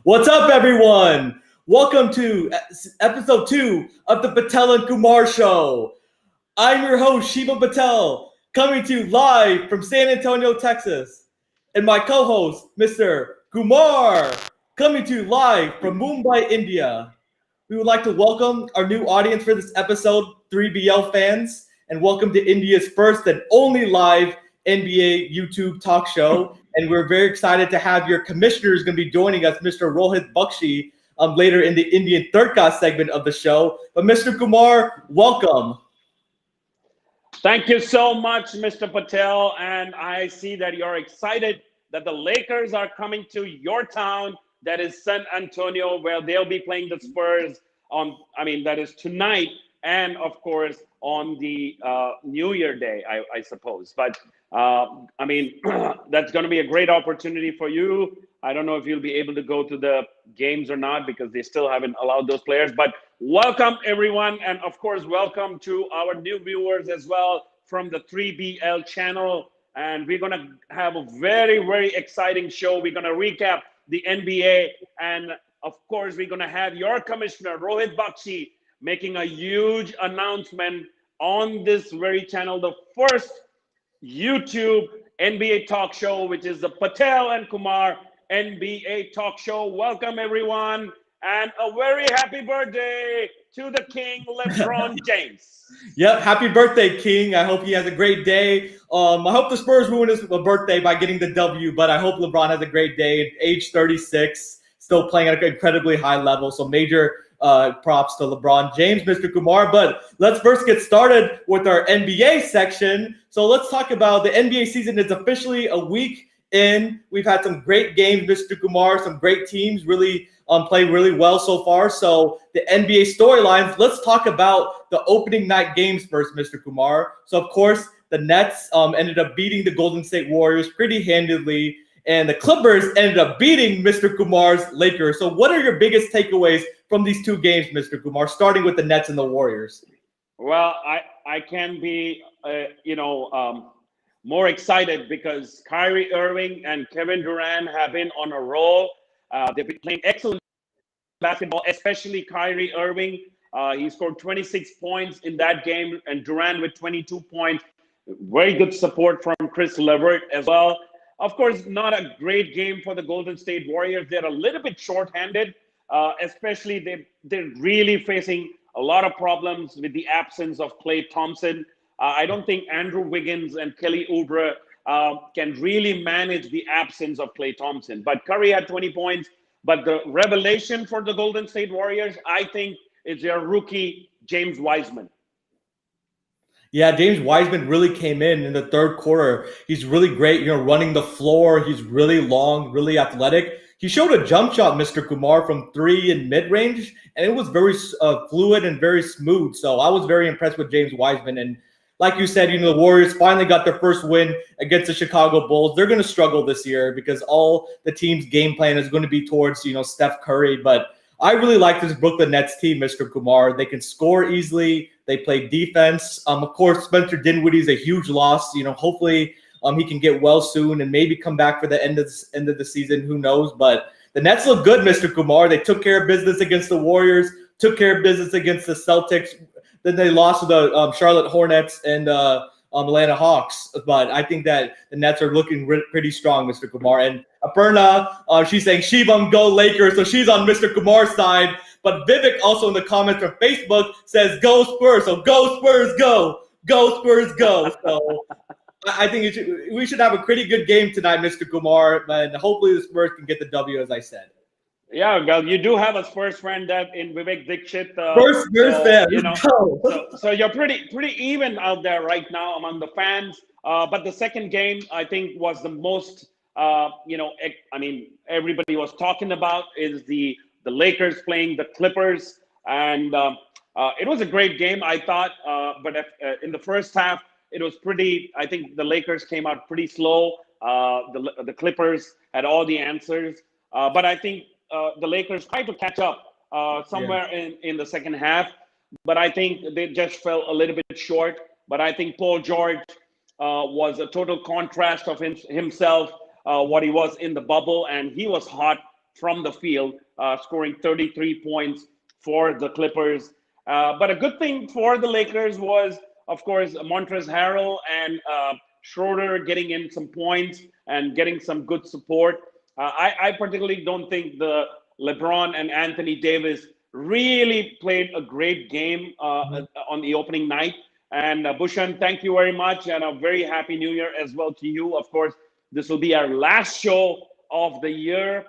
What's up, everyone? Welcome to episode 2 of the Patel and Kumar Show. I'm your host, Shivam Patel, coming to you live from San Antonio, Texas. And my co-host, Mr. Kumar, coming to you live from Mumbai, India. We would like to welcome our new audience for this episode, 3BL fans, and welcome to India's first and only live NBA YouTube talk show. And we're very excited to have your commissioners going to be joining us, Mr. Rohit Bakshi, later in the Indian third cast segment of the show. But Mr. Kumar, welcome. Thank you so much, Mr. Patel. And I see that you're excited that the Lakers are coming to your town, that is San Antonio, where they'll be playing the Spurs that is tonight, and of course on the New Year Day, I suppose. But that's going to be a great opportunity for you. I don't know if you'll be able to go to the games or not because they still haven't allowed those players. But welcome, everyone. And of course, welcome to our new viewers as well from the 3BL channel. And we're going to have a very, very exciting show. We're going to recap the NBA. And of course, we're going to have your commissioner, Rohit Bakshi, making a huge announcement on this very channel, the first YouTube NBA talk show, which is the Patel and Kumar NBA talk show. Welcome, everyone, and a very happy birthday to the King, LeBron James. Yep, happy birthday, King. I hope he has a great day. I hope the Spurs ruin his birthday by getting the W, but I hope LeBron has a great day. Age 36, still playing at an incredibly high level, so major props to LeBron James, Mr. Kumar. But let's first get started with our NBA section. So let's talk about the NBA season. It's officially a week in. We've had some great games, Mr. Kumar, some great teams really play really well so far. So the NBA storylines, let's talk about the opening night games first, Mr. Kumar. So of course, the Nets ended up beating the Golden State Warriors pretty handedly, and the Clippers ended up beating Mr. Kumar's Lakers. So what are your biggest takeaways from these two games, Mr. Kumar, starting with the Nets and the Warriors? Well, I can be, more excited because Kyrie Irving and Kevin Durant have been on a roll. They've been playing excellent basketball, especially Kyrie Irving. He scored 26 points in that game, and Durant with 22 points. Very good support from Chris Levert as well. Of course, not a great game for the Golden State Warriors. They're a little bit short-handed, especially they're really facing a lot of problems with the absence of Klay Thompson. I don't think Andrew Wiggins and Kelly Oubre can really manage the absence of Klay Thompson. But Curry had 20 points. But the revelation for the Golden State Warriors, I think, is their rookie, James Wiseman. Yeah, James Wiseman really came in the third quarter. He's really great, running the floor. He's really long, really athletic. He showed a jump shot, Mr. Kumar, from 3 in mid-range, and it was very fluid and very smooth. So I was very impressed with James Wiseman. And like you said, the Warriors finally got their first win against the Chicago Bulls. They're going to struggle this year because all the team's game plan is going to be towards, Steph Curry. But I really like this Brooklyn Nets team, Mr. Kumar. They can score easily. They play defense. Of course, Spencer Dinwiddie is a huge loss. Hopefully he can get well soon and maybe come back for the end of the season. Who knows? But the Nets look good, Mr. Kumar. They took care of business against the Warriors, took care of business against the Celtics. Then they lost to the Charlotte Hornets and Atlanta Hawks. But I think that the Nets are looking pretty strong, Mr. Kumar. And Aparna, she's saying, Shivam, go Lakers. So she's on Mr. Kumar's side. But Vivek also in the comments from Facebook says, go Spurs. So go Spurs, go. Go Spurs, go. So I think we should have a pretty good game tonight, Mr. Kumar. And hopefully the Spurs can get the W, as I said. Yeah, well, you do have a Spurs friend that in Vivek Dixit. First Spurs fan. So you're pretty even out there right now among the fans. But the second game, I think, was the most, everybody was talking about is the Lakers playing the Clippers. And it was a great game, I thought. But in the first half, it was I think the Lakers came out pretty slow. The Clippers had all the answers. But I think the Lakers tried to catch up somewhere in the second half, but I think they just fell a little bit short. But I think Paul George was a total contrast of himself, what he was in the bubble, and he was hot from the field, scoring 33 points for the Clippers. But a good thing for the Lakers was, of course, Montrezl Harrell and Schroeder getting in some points and getting some good support. I particularly don't think the LeBron and Anthony Davis really played a great game on the opening night. And Bhushan, thank you very much, and a very happy New Year as well to you. Of course, this will be our last show of the year,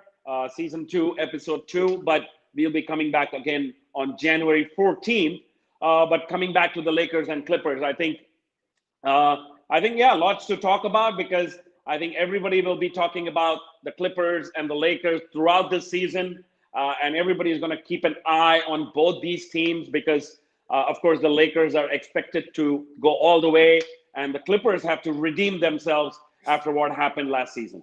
season 2, episode 2, but we'll be coming back again on January 14th. But coming back to the Lakers and Clippers, I think, yeah, lots to talk about, because I think everybody will be talking about the Clippers and the Lakers throughout this season. And everybody is going to keep an eye on both these teams, because, of course, the Lakers are expected to go all the way, and the Clippers have to redeem themselves after what happened last season.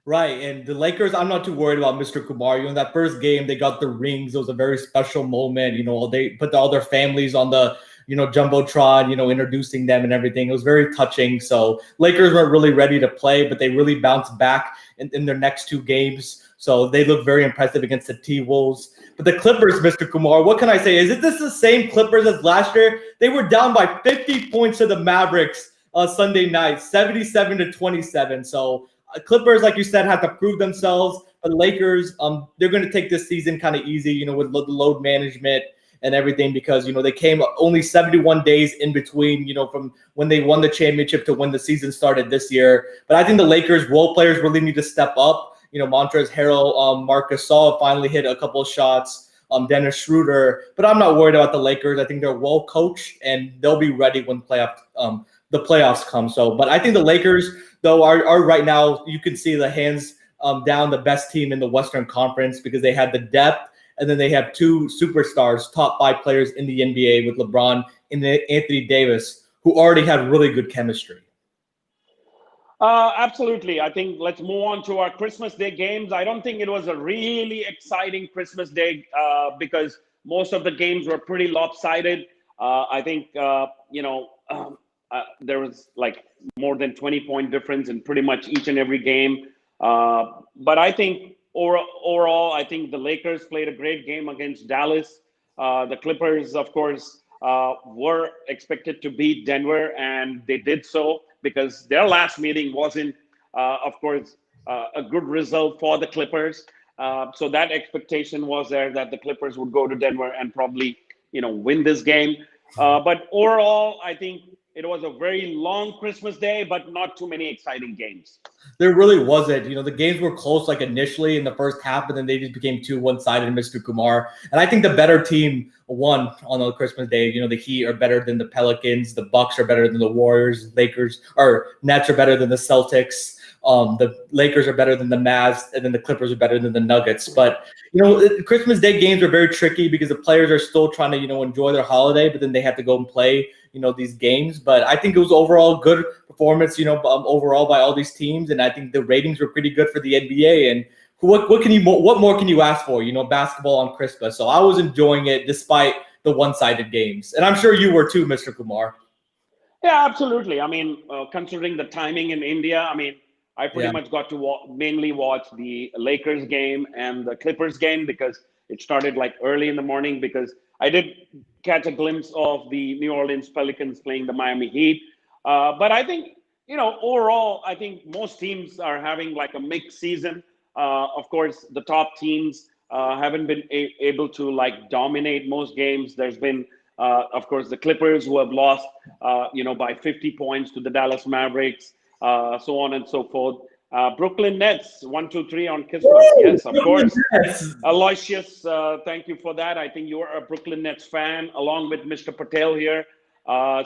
Right, and the Lakers, I'm not too worried about Mr. Kumar. You know, that first game, they got the rings. It was a very special moment. You know, they put all their families on the, you know, Jumbotron, you know, introducing them and everything. It was very touching. So Lakers weren't really ready to play, but they really bounced back in their next 2 games. So they looked very impressive against the T-Wolves. But the Clippers, Mr. Kumar, what can I say? Is this the same Clippers as last year? They were down by 50 points to the Mavericks Sunday night, 77-27. So Clippers, like you said, have to prove themselves. But Lakers, they're going to take this season kind of easy, you know, with the load management and everything, because, you know, they came only 71 days in between, you know, from when they won the championship to when the season started this year. But I think the Lakers role players really need to step up. You know, Montrezl Harrell, Marc Gasol finally hit a couple of shots, Dennis Schroeder. But I'm not worried about the Lakers. I think they're well coached, and they'll be ready when the playoffs come. So, but I think the Lakers, though, are right now, you can see the hands down the best team in the Western Conference, because they had the depth, and then they have 2 superstars, top 5 players in the NBA with LeBron and Anthony Davis, who already have really good chemistry. Absolutely. I think let's move on to our Christmas Day games. I don't think it was a really exciting Christmas Day because most of the games were pretty lopsided. I think, there was like more than 20-point difference in pretty much each and every game. But I think overall, I think the Lakers played a great game against Dallas. The Clippers, of course, were expected to beat Denver, and they did so, because their last meeting wasn't, of course, a good result for the Clippers. So that expectation was there that the Clippers would go to Denver and probably, you know, win this game. But overall, I think it was a very long Christmas Day, but not too many exciting games. There really wasn't. You know, the games were close, like initially in the first half, and then they just became too one-sided, Mr. Kumar. And I think the better team won on the Christmas Day. You know, the Heat are better than the Pelicans. The Bucks are better than the Warriors. Lakers or Nets are better than the Celtics. The Lakers are better than the Mavs, and then the Clippers are better than the Nuggets. But, you know, Christmas Day games are very tricky because the players are still trying to, you know, enjoy their holiday, but then they have to go and play, you know, these games. But I think it was overall good performance, you know, overall by all these teams. And I think the ratings were pretty good for the NBA. And what more can you ask for, you know, basketball on Christmas? So I was enjoying it despite the one-sided games. And I'm sure you were too, Mr. Kumar. Yeah, absolutely. I mean, considering the timing in India, I mean, I pretty much got to mainly watch the Lakers game and the Clippers game, because it started like early in the morning, because I did catch a glimpse of the New Orleans Pelicans playing the Miami Heat. But I think, you know, overall, I think most teams are having like a mixed season. Of course, the top teams haven't been able to like dominate most games. There's been, of course, the Clippers, who have lost, by 50 points to the Dallas Mavericks. So on and so forth. Brooklyn Nets, 1, 2, 3 on Christmas. Yes, of course. Aloysius, thank you for that. I think you are a Brooklyn Nets fan, along with Mr. Patel here.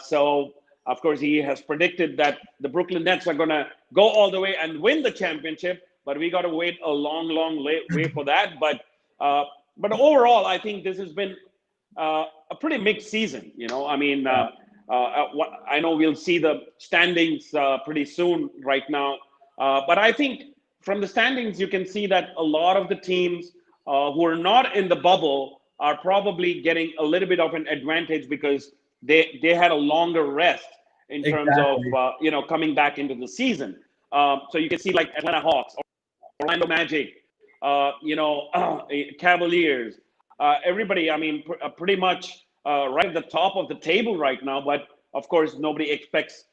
So, of course, he has predicted that the Brooklyn Nets are going to go all the way and win the championship. But we got to wait a long way for that. But overall, I think this has been a pretty mixed season. You know, I mean. I know we'll see the standings pretty soon right now. But I think from the standings, you can see that a lot of the teams who are not in the bubble are probably getting a little bit of an advantage, because they had a longer rest in terms of, coming back into the season. So you can see like Atlanta Hawks, Orlando Magic, Cavaliers, everybody. I mean, pretty much right at the top of the table right now. But of course, nobody expects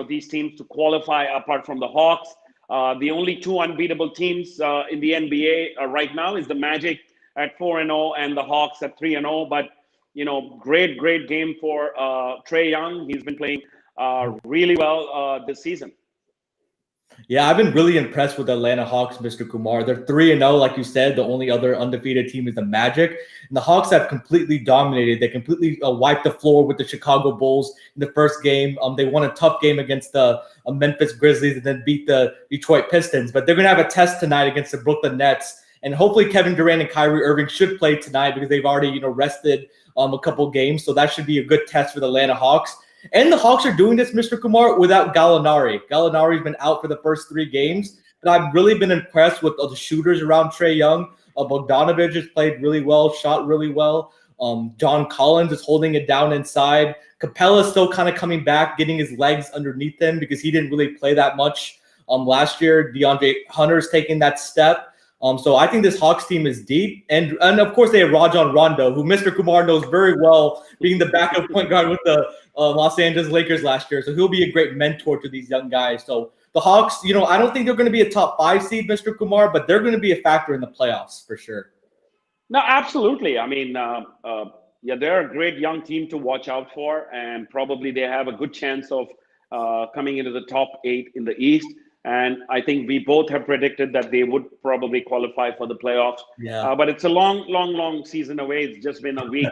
these teams to qualify apart from the Hawks. The only two unbeatable teams in the NBA right now is the Magic at 4-0 and the Hawks at 3-0. But great game for Trae Young. He's been playing really well this season. Yeah, I've been really impressed with the Atlanta Hawks, Mr. Kumar. They're 3-0, like you said. The only other undefeated team is the Magic. And the Hawks have completely dominated. They completely wiped the floor with the Chicago Bulls in the first game. They won a tough game against the Memphis Grizzlies and then beat the Detroit Pistons. But they're going to have a test tonight against the Brooklyn Nets. And hopefully Kevin Durant and Kyrie Irving should play tonight because they've already, rested a couple games. So that should be a good test for the Atlanta Hawks. And the Hawks are doing this, Mr. Kumar, without Gallinari. Gallinari's been out for the first 3 games. But I've really been impressed with the shooters around Trae Young. Bogdanovich has played really well, shot really well. John Collins is holding it down inside. Capella's still kind of coming back, getting his legs underneath him because he didn't really play that much last year. DeAndre Hunter's taking that step. So I think this Hawks team is deep. And of course, they have Rajon Rondo, who Mr. Kumar knows very well, being the backup point guard with the Los Angeles Lakers last year. So he'll be a great mentor to these young guys. So the Hawks, I don't think they're going to be a top 5 seed, Mr. Kumar, but they're going to be a factor in the playoffs for sure. No, absolutely. I mean, they're a great young team to watch out for, and probably they have a good chance of coming into the top 8 in the East. And I think we both have predicted that they would probably qualify for the playoffs. Yeah. But it's a long season away. It's just been a week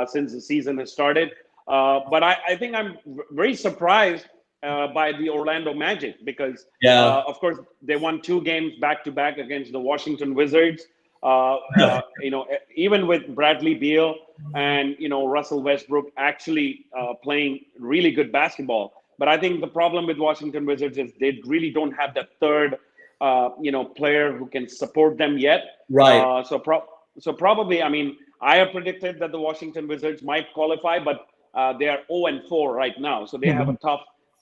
since the season has started. But I think I'm very surprised by the Orlando Magic because, of course, they won 2 games back-to-back against the Washington Wizards. Even with Bradley Beal and, Russell Westbrook actually playing really good basketball. But I think the problem with Washington Wizards is they really don't have that third, player who can support them yet. Right. So probably, I mean, I have predicted that the Washington Wizards might qualify, but they are 0-4 right now. So they have a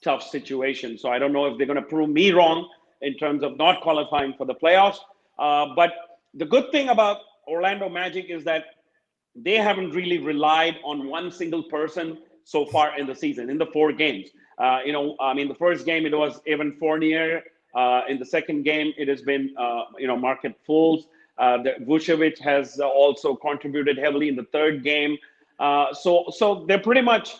tough situation. So I don't know if they're going to prove me wrong in terms of not qualifying for the playoffs. But the good thing about Orlando Magic is that they haven't really relied on one single person so far in the season, in the 4 games. The first game, it was Evan Fournier. In the second game, it has been, Markelle Fultz. Vucevic has also contributed heavily in the third game. So they're pretty much,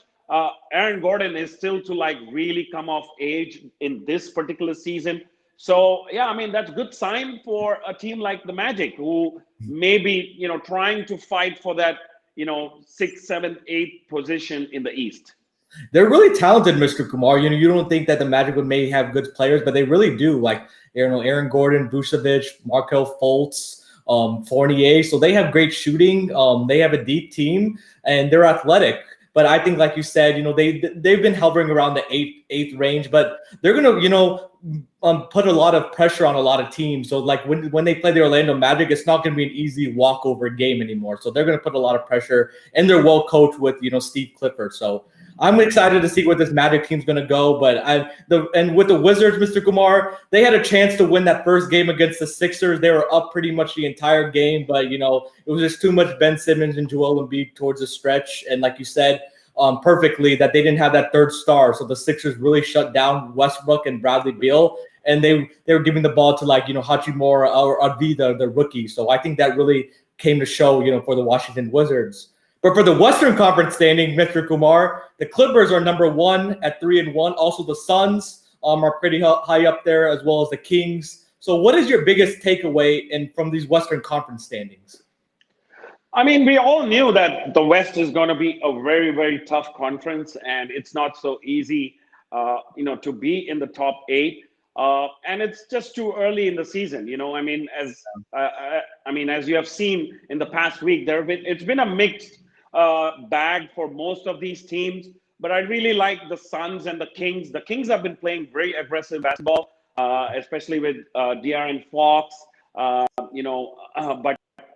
Aaron Gordon is still to really come of age in this particular season. So, yeah, I mean, that's a good sign for a team like the Magic who may be, trying to fight for that, 6th, 7th, 8th position in the East. They're really talented, Mr. Kumar. You don't think that the Magic would maybe have good players, but they really do. Like, Aaron Gordon, Vucevic, Markelle Fultz, Fournier. So they have great shooting. They have a deep team, and they're athletic. But I think, like you said, they've been hovering around the eighth range, but they're gonna, put a lot of pressure on a lot of teams. So like when they play the Orlando Magic, it's not gonna be an easy walkover game anymore. So they're gonna put a lot of pressure, and they're well coached with Steve Clifford. So I'm excited to see where this Magic team's going to go. But with the Wizards, Mr. Kumar, they had a chance to win that first game against the Sixers. They were up pretty much the entire game, but it was just too much Ben Simmons and Joel Embiid towards the stretch. And like you said, perfectly, that they didn't have that third star. So the Sixers really shut down Westbrook and Bradley Beal, and they were giving the ball to Hachimura or Avdija, the rookie. So I think that really came to show, for the Washington Wizards. But for the Western Conference standing, Mr. Kumar, the Clippers are number 1 at 3-1. Also, the Suns are pretty high up there, as well as the Kings. So what is your biggest takeaway from these Western Conference standings? I mean, we all knew that the West is going to be a very, very tough conference, and it's not so easy, to be in the top 8. And it's just too early in the season, as you have seen in the past week, it's been a mixed bag for most of these teams. But I really like the Suns and the Kings. The Kings have been playing very aggressive basketball, especially with De'Aaron Fox.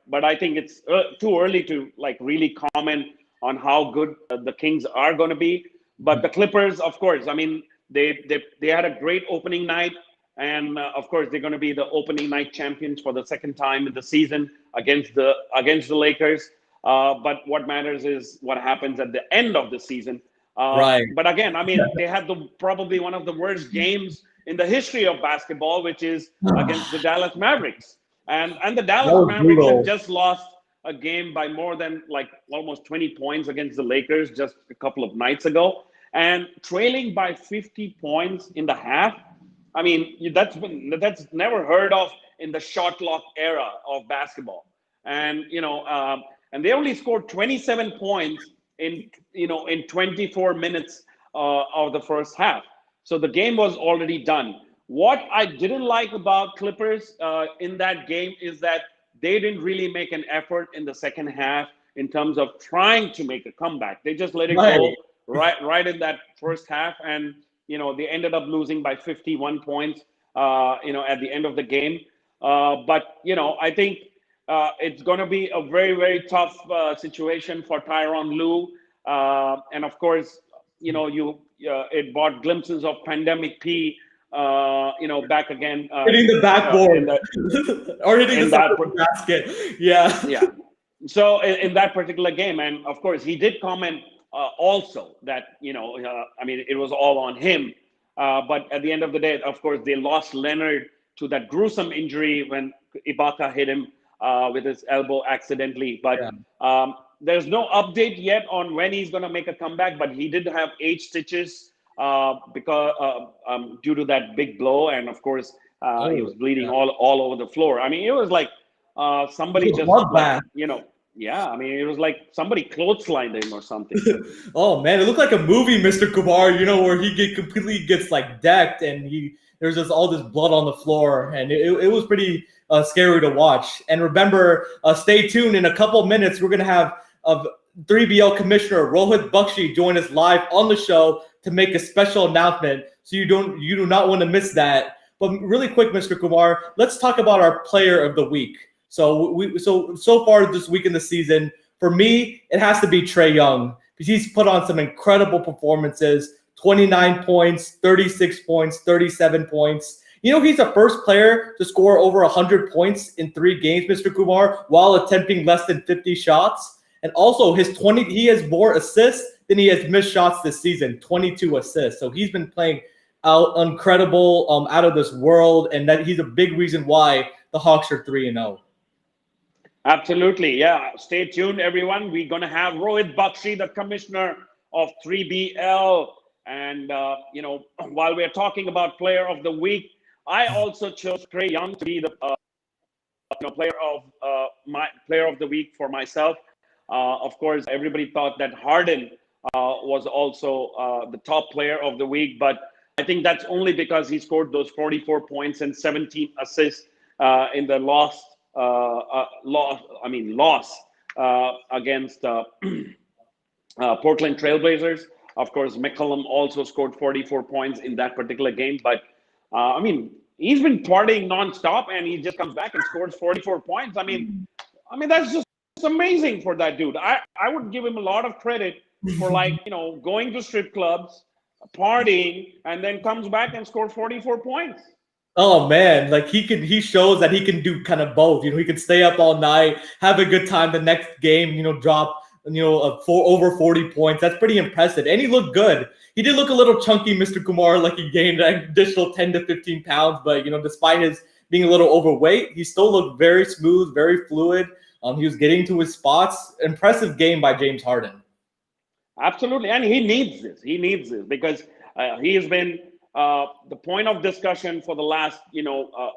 But I think it's too early to really comment on how good the Kings are going to be. But the Clippers, of course, I mean, they had a great opening night, and of course they're going to be the opening night champions for the second time in the season against the Lakers. But what matters is what happens at the end of the season. Right. But again, I mean, they had probably one of the worst games in the history of basketball, which is against the Dallas Mavericks. And the That Dallas was Mavericks had brutal. just lost a game by more than like almost 20 points against the Lakers just a couple of nights ago, and trailing by 50 points in the half. I mean, that's never heard of in the shot clock era of basketball. And and they only scored 27 points in 24 minutes of the first half. So the game was already done. What I didn't like about Clippers in that game is that they didn't really make an effort in the second half in terms of trying to make a comeback. They just let it Right. go right in that first half, and they ended up losing by 51 points. At the end of the game. But I think it's going to be a very, very tough situation for Tyronn Lue, and of course, it brought glimpses of Pandemic P. Back again Hitting the backboard or hitting the in side that of the basket. Yeah. yeah. So in that particular game, and of course, he did comment also that I mean, it was all on him. But at the end of the day, of course, they lost Leonard to that gruesome injury when Ibaka hit him with his elbow accidentally. But Yeah. there's no update yet on when he's going to make a comeback. But he did have 8 stitches because due to that big blow, and of course, he was bleeding Yeah. all over the floor. I mean, it was like somebody It was a just bloodbath. yeah. I mean, it was like somebody clotheslined him or something. Oh man, it looked like a movie, Mr. Kumar. Where he completely gets like decked, and there's just all this blood on the floor, and it was pretty scary to watch. And remember, stay tuned. In a couple minutes, we're gonna have 3BL Commissioner Rohit Bakshi join us live on the show to make a special announcement. So you do not want to miss that. But really quick, Mr. Kumar, let's talk about our player of the week. So far this week in the season, for me, it has to be Trae Young because he's put on some incredible performances. 29 points, 36 points, 37 points. He's the first player to score over 100 points in 3 games, Mr. Kumar, while attempting less than 50 shots. And also he has more assists than he has missed shots this season, 22 assists. So he's been playing out incredible, out of this world, and that he's a big reason why the Hawks are 3-0. Absolutely. Yeah. Stay tuned, everyone. We're going to have Rohit Bakshi, the commissioner of 3BL. And, while we're talking about player of the week, I also chose Trae Young to be the player of the week for myself. Of course, everybody thought that Harden was also the top player of the week, but I think that's only because he scored those 44 points and 17 assists in the loss against Portland Trailblazers. Of course, McCollum also scored 44 points in that particular game. But he's been partying nonstop, and he just comes back and scores 44 points. I mean, that's just amazing for that dude. I would give him a lot of credit for going to strip clubs, partying, and then comes back and scores 44 points. Oh man, like he shows that he can do kind of both. He can stay up all night, have a good time. The next game, drop over 40 points. That's pretty impressive, and he looked good. He did look a little chunky, Mr. Kumar, like he gained an additional 10 to 15 pounds. But despite his being a little overweight, he still looked very smooth, very fluid. He was getting to his spots. Impressive game by James Harden. Absolutely, and he needs this. He needs this because he has been the point of discussion for the last,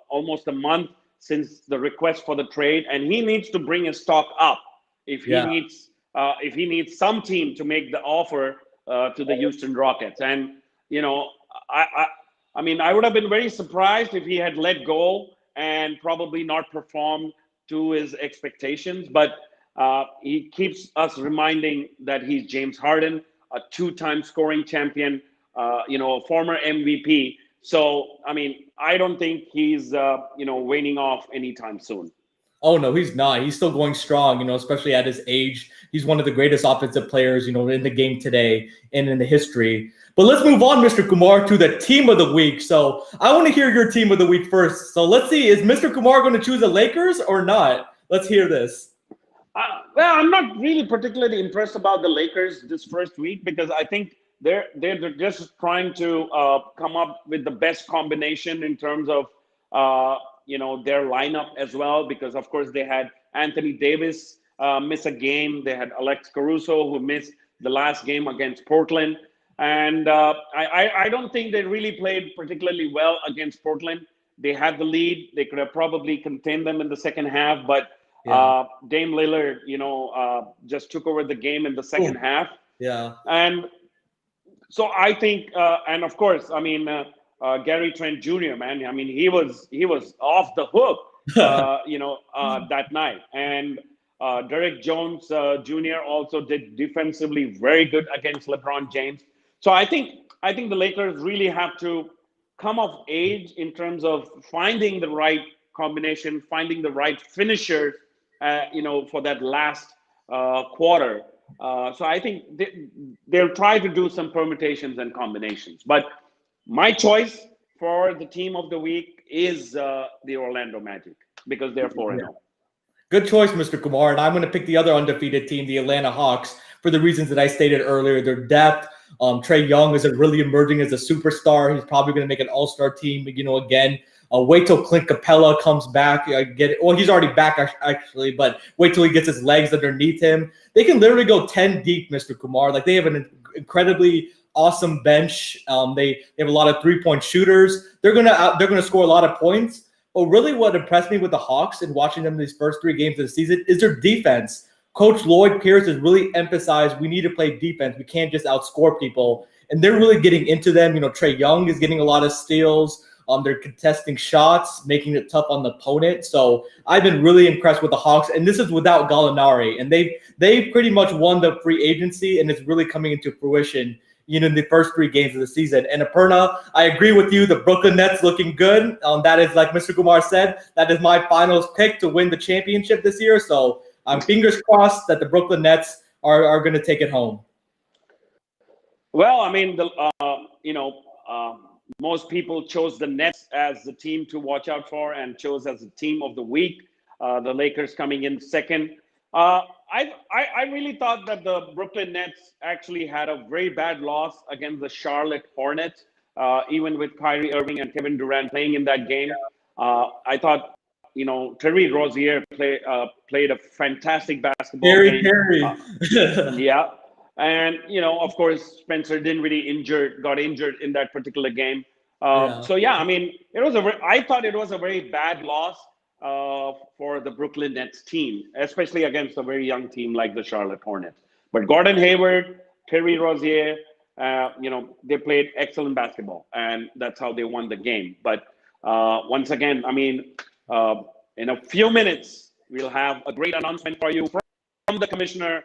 almost a month since the request for the trade, and he needs to bring his stock up if he needs some team to make the offer to the Houston Rockets. And I would have been very surprised if he had let go and probably not performed to his expectations, but he keeps us reminding that he's James Harden, a 2-time scoring champion, a former MVP. So, I don't think he's, waning off anytime soon. Oh no, he's not. He's still going strong, especially at his age. He's one of the greatest offensive players, in the game today and in the history. But let's move on, Mr. Kumar, to the team of the week. So I want to hear your team of the week first. So let's see, is Mr. Kumar going to choose the Lakers or not? Let's hear this. Well, I'm not really particularly impressed about the Lakers this first week because I think they're just trying to come up with the best combination in terms of their lineup as well. Because of course they had Anthony Davis miss a game, they had Alex Caruso who missed the last game against Portland, and I don't think they really played particularly well against Portland. They had the lead; they could have probably contained them in the second half, but Dame Lillard, just took over the game in the second half. Yeah. And so I think, and of course, I mean, Gary Trent Jr., man, I mean, he was off the hook, that night. And Derek Jones Jr. also did defensively very good against LeBron James. So I think the Lakers really have to come of age in terms of finding the right combination, finding the right finishers, for that last quarter. So I think they'll try to do some permutations and combinations. But my choice for the team of the week is the Orlando Magic because they're 4-0. Good choice, Mr. Kumar. And I'm going to pick the other undefeated team, the Atlanta Hawks, for the reasons that I stated earlier. Their depth. Trae Young is really emerging as a superstar. He's probably going to make an all-star team, again. Wait till Clint Capella comes back. Well, he's already back, actually, but wait till he gets his legs underneath him. They can literally go 10 deep, Mr. Kumar. Like, they have an incredibly awesome bench. They have a lot of three-point shooters. They're gonna score a lot of points. But really what impressed me with the Hawks and watching them these first 3 games of the season is their defense. Coach Lloyd Pierce has really emphasized we need to play defense. We can't just outscore people. And they're really getting into them. Trae Young is getting a lot of steals. They're contesting shots, making it tough on the opponent. So I've been really impressed with the Hawks. And this is without Gallinari. And they've pretty much won the free agency, and it's really coming into fruition in the first 3 games of the season. And Aparna, I agree with you. The Brooklyn Nets looking good. That is, like Mr. Kumar said, that is my finals pick to win the championship this year. So I'm fingers crossed that the Brooklyn Nets are going to take it home. Well, I mean, most people chose the Nets as the team to watch out for and chose as the team of the week. The Lakers coming in second. I really thought that the Brooklyn Nets actually had a very bad loss against the Charlotte Hornets, even with Kyrie Irving and Kevin Durant playing in that game. I thought, Terry Rozier played a fantastic basketball game. Terry. Yeah. And, of course, Spencer Dinwiddie got injured in that particular game. So, yeah, I mean, I thought it was a very bad loss for the Brooklyn Nets team, especially against a very young team like the Charlotte Hornets. But Gordon Hayward, Terry Rozier, they played excellent basketball, and that's how they won the game. But once again, I mean, in a few minutes, we'll have a great announcement for you from the commissioner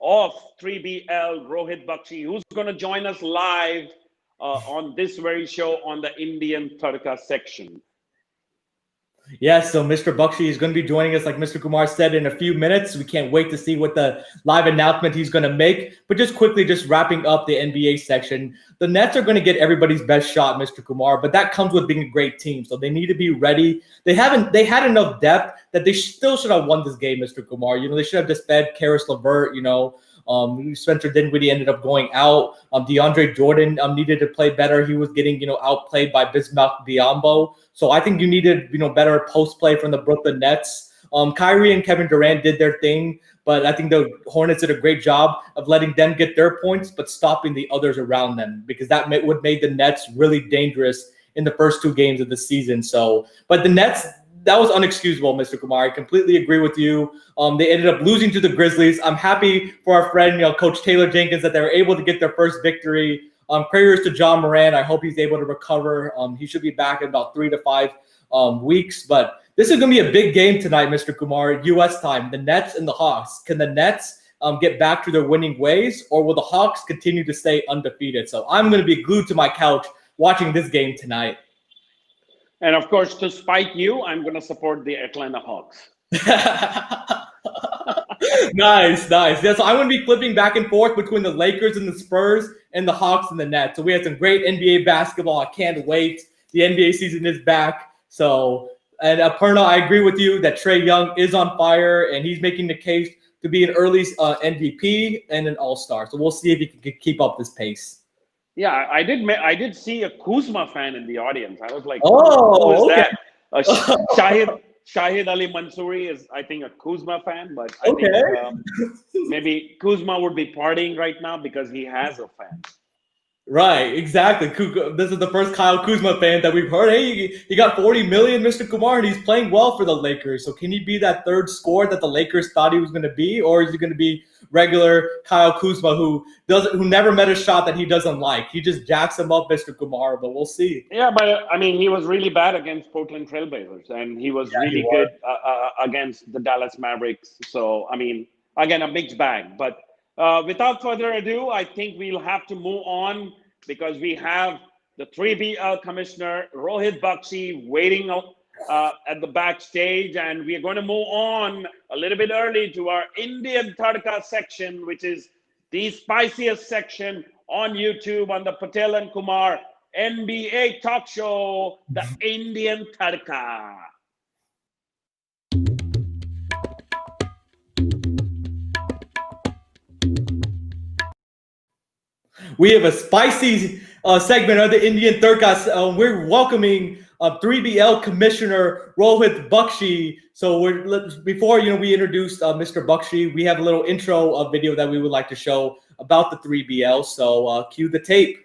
of 3BL, Rohit Bakshi, who's going to join us live on this very show on the Indian Tadka section. Yes, so Mr. Bakshi is going to be joining us, like Mr. Kumar said, in a few minutes. We can't wait to see what the live announcement he's going to make. But just quickly, just wrapping up the NBA section, the Nets are going to get everybody's best shot, Mr. Kumar, but that comes with being a great team. So they need to be ready. They had enough depth that they still should have won this game, Mr. Kumar. They should have just fed Karis LeVert, Spencer Dinwiddie ended up going out. DeAndre Jordan needed to play better. He was getting, outplayed by Bismack Biyombo. So I think you needed, better post play from the Brooklyn Nets. Kyrie and Kevin Durant did their thing, but I think the Hornets did a great job of letting them get their points, but stopping the others around them, because that would make the Nets really dangerous in the first 2 games of the season. So, but the Nets, that was unexcusable, Mr. Kumar. I completely agree with you. They ended up losing to the Grizzlies. I'm happy for our friend, Coach Taylor Jenkins, that they were able to get their first victory. Prayers to John Moran. I hope he's able to recover. He should be back in about 3 to 5 weeks. But this is going to be a big game tonight, Mr. Kumar, U.S. time. The Nets and the Hawks. Can the Nets get back to their winning ways, or will the Hawks continue to stay undefeated? So I'm going to be glued to my couch watching this game tonight. And of course, to spite you, I'm going to support the Atlanta Hawks. Nice, nice. Yeah, so I'm going to be flipping back and forth between the Lakers and the Spurs and the Hawks and the Nets. So we had some great NBA basketball. I can't wait. The NBA season is back. So, and Perna, I agree with you that Trae Young is on fire and he's making the case to be an early MVP and an All-Star. So we'll see if he can keep up this pace. Yeah, I did see a Kuzma fan in the audience. I was like, who is Oh, okay. that? Shahid Ali Mansouri is, I think, a Kuzma fan, but I think Okay. maybe Kuzma would be partying right now because he has a fan. Right, exactly. This is the first Kyle Kuzma fan that we've heard. Hey, he got 40 million, Mr. Kumar, and he's playing well for the Lakers. So can he be that third scorer that the Lakers thought he was going to be, or is he going to be regular Kyle Kuzma who never met a shot that he doesn't like? He just jacks him up, Mr. Kumar. But we'll see. Yeah, but I mean, he was really bad against Portland Trailblazers, and he was really good against the Dallas Mavericks. So I mean, again, a mixed bag. But without further ado, I think we'll have to move on because we have the 3BL commissioner, Rohit Bakshi, waiting at the backstage. And we are going to move on a little bit early to our Indian Tadka section, which is the spiciest section on YouTube on the Patel and Kumar NBA talk show, the Indian Tadka. We have a spicy segment of the Indian Tadka. We're welcoming 3BL Commissioner Rohit Bakshi. So before we introduce Mr. Bakshi, we have a little intro video that we would like to show about the 3BL. So cue the tape.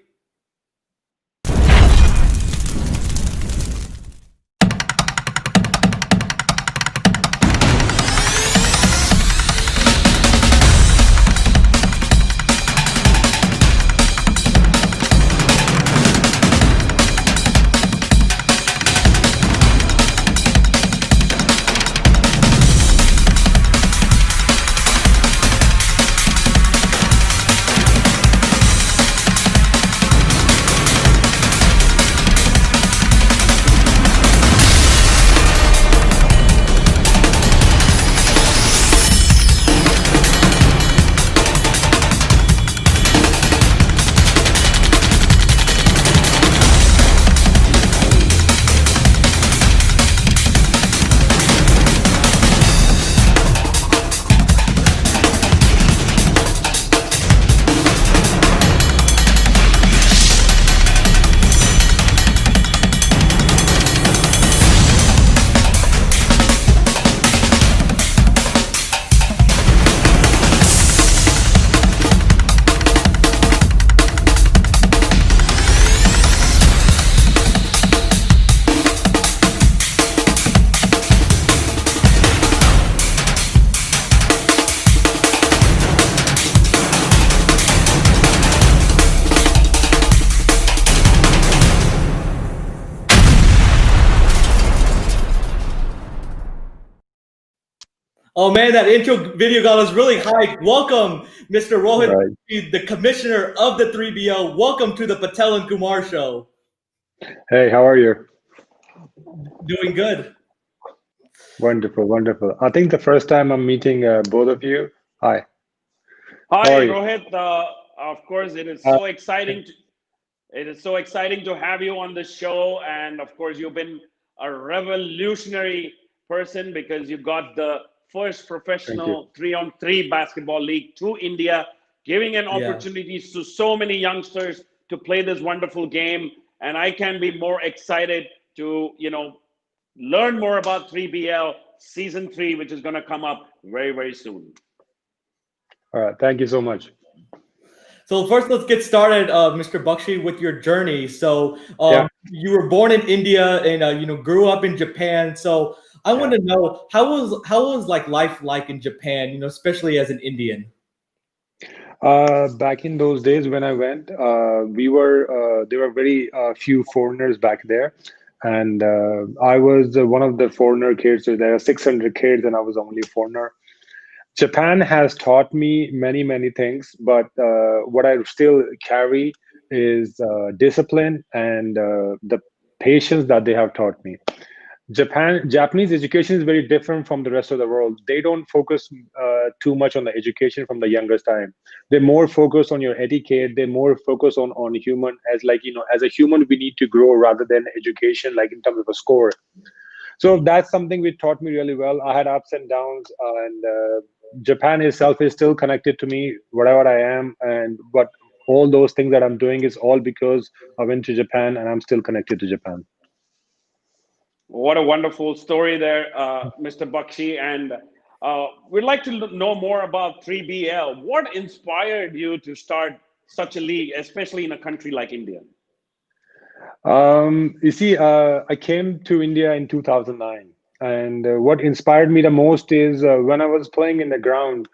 Oh man, that intro video got us really hyped. Welcome, Mr. Rohit, Right. the commissioner of the 3BL. Welcome to the Patel and Kumar show. Hey, how are you? Doing good. Wonderful, wonderful. I think the first time I'm meeting both of you. Hi. Hi, How are you? Rohit. Of course, it is so exciting. It is so exciting to have you on the show, and of course, you've been a revolutionary person because you got the first professional 3-on-3 basketball league to India, giving an opportunities to so many youngsters to play this wonderful game. And I can be more excited to learn more about 3BL season 3, which is going to come up very, very soon. All right. Thank you so much. So first, let's get started, Mr. Bakshi, with your journey. So you were born in India and grew up in Japan. So I want to know how was life like in Japan, especially as an Indian. Back in those days when I went, there were very few foreigners back there, and I was one of the foreigner kids. So there are 600 kids, and I was the only foreigner. Japan has taught me many, many things, but what I still carry is discipline and the patience that they have taught me. Japanese education is very different from the rest of the world. They don't focus too much on the education from the youngest time. They more focus on your etiquette. They more focus on human, as like, as a human we need to grow rather than education, like in terms of a score. So that's something which taught me really well. I had ups and downs, and Japan itself is still connected to me, whatever I am, and what all those things that I'm doing is all because I went to Japan, and I'm still connected to Japan. What a wonderful story there, Mr. Bakshi. And we'd like to know more about 3BL. What inspired you to start such a league, especially in a country like India? You see, I came to India in 2009, and what inspired me the most is when I was playing in the ground.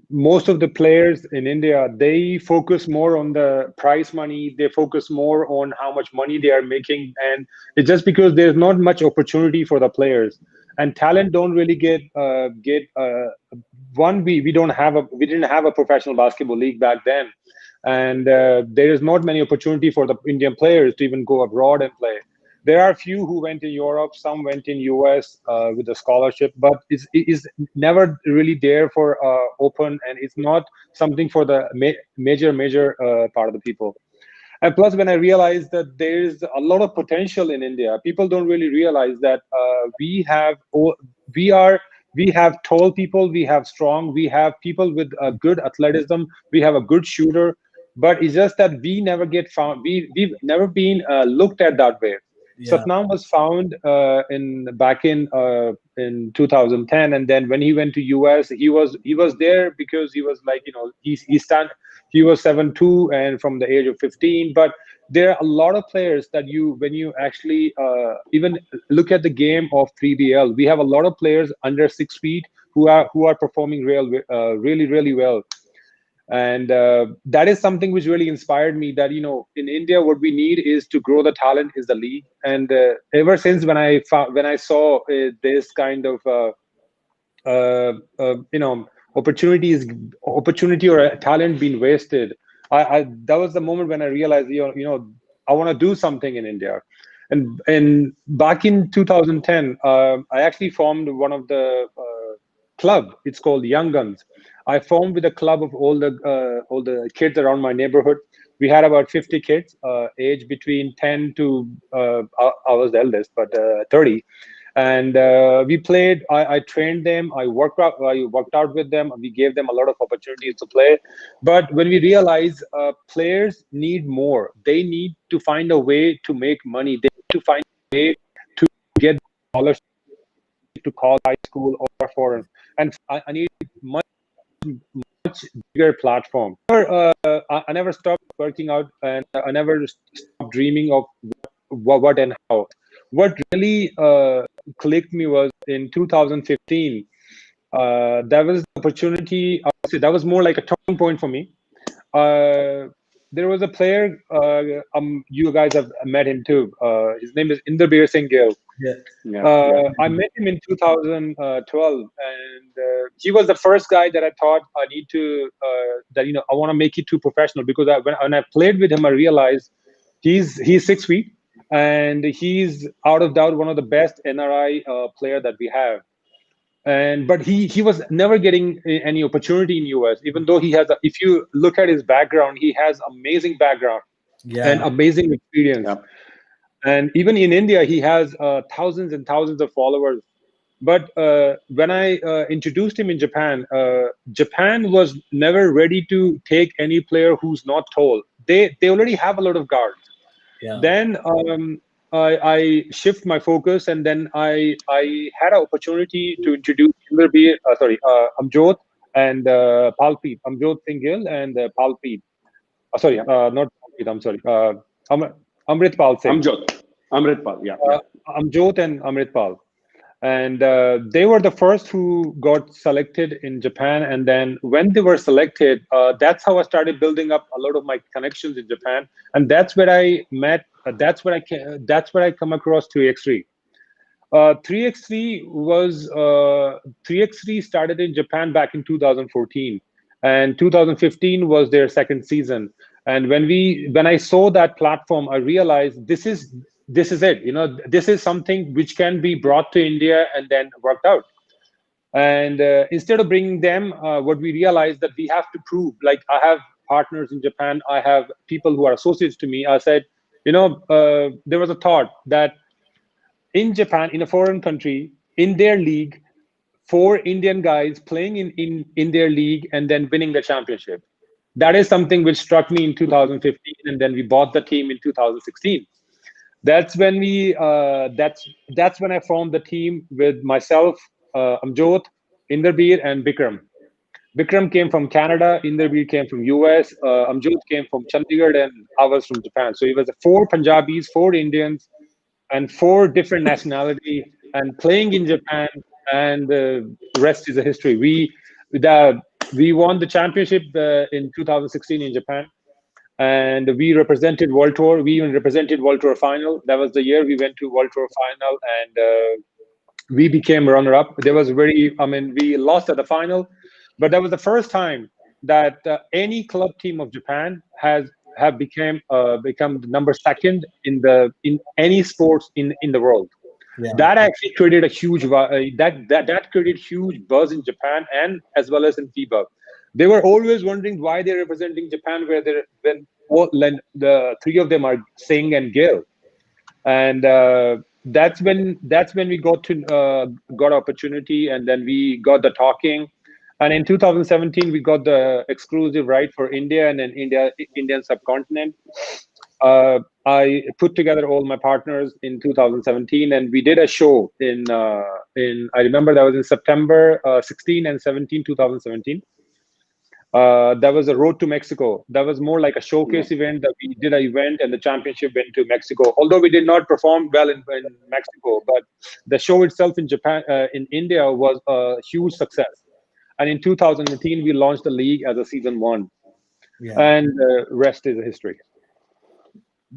Most of the players in India, they focus more on the prize money. They focus more on how much money they are making, and it's just because there's not much opportunity for the players, and talent don't really get one. We didn't have a professional basketball league back then, and there is not many opportunity for the Indian players to even go abroad and play. There are a few who went in Europe, some went in US with a scholarship, but it is never really there for open, and it's not something for the major part of the people. And plus, when I realized that there is a lot of potential in India, people don't really realize that we are we have tall people, we have strong, we have people with a good athleticism, we have a good shooter, but it's just that we never get found. We've never been looked at that way. Yeah. Satnam was found in 2010, and then when he went to US, he was there because he was like, he was 7'2" and from the age of 15. But there are a lot of players that when you actually even look at the game of 3BL, we have a lot of players under 6 feet who are performing really well. And that is something which really inspired me, that in India what we need is to grow the talent is the league. And ever since when I saw this kind of opportunity or a talent being wasted, I that was the moment when I realized, I want to do something in India. And back in 2010, I actually formed one of the club. It's called Young Guns. I formed with a club of all the kids around my neighborhood. We had about 50 kids, age between 10 to I was the eldest, but 30. And we played. I trained them. I worked out with them. We gave them a lot of opportunities to play. But when we realized players need more, they need to find a way to make money. They need to find a way to get scholarship to college, high school, or foreign. And I need much bigger platform. I never stopped working out, and I never stopped dreaming of what and how. What really clicked me was in 2015. That was the opportunity. I would say that was more like a turning point for me. There was a player. You guys have met him too. His name is Inderbir Singh Gill. I met him in 2012, and he was the first guy that I thought I need to I want to make it too professional, because when I played with him, I realized he's 6 feet, and he's out of doubt one of the best NRI player that we have. But he was never getting any opportunity in US, even though he has. If you look at his background, he has amazing background and amazing experience. Yeah. And even in India, he has thousands and thousands of followers. But when I introduced him in Japan, Japan was never ready to take any player who's not tall. They already have a lot of guards. Yeah. Then I shift my focus, and then I had an opportunity to introduce Amjot and Palpreet, Amjot Singh Gill and Palpreet. Not Palpreet. I'm sorry. Amritpal Singh. Amritpal, yeah. Amjot and Amritpal. And they were the first who got selected in Japan. And then when they were selected, that's how I started building up a lot of my connections in Japan. And that's where I met. That's where I come across 3x3. 3x3 started in Japan back in 2014, and 2015 was their second season. And when I saw that platform, I realized this is it. This is something which can be brought to India and then worked out. And instead of bringing them, what we realized that we have to prove. Like, I have partners in Japan, I have people who are associates to me. I said, there was a thought that in Japan, in a foreign country, in their league, four Indian guys playing in their league and then winning the championship. That is something which struck me in 2015, and then we bought the team in 2016. That's when that's when I formed the team with myself, Amjot, Inderbir, and Bikram. Bikram came from Canada, Inderbir came from US, Amjot came from Chandigarh, and I was from Japan. So it was four Punjabis, four Indians, and four different nationality, and playing in Japan, and the rest is a history. We won the championship in 2016 in Japan, and we represented World Tour. We even represented World Tour final. That was the year we went to World Tour final, and we became runner-up. We lost at the final, but that was the first time that any club team of Japan have become the number second in any sports in the world. Yeah. That actually created a huge that created huge buzz in Japan and as well as in FIBA. They were always wondering why they're representing Japan, when the three of them are Singh and Gill, and that's when we got opportunity, and then we got the talking, and in 2017 we got the exclusive right for India and then Indian subcontinent. I put together all my partners in 2017, and we did a show in I remember that was in September 16 and 17, 2017. That was a road to Mexico. That was more like a showcase event that we did an event, and the championship went to Mexico. Although we did not perform well in Mexico, but the show itself in Japan, in India, was a huge success. And in 2018, we launched the league as a season 1, and the rest is history.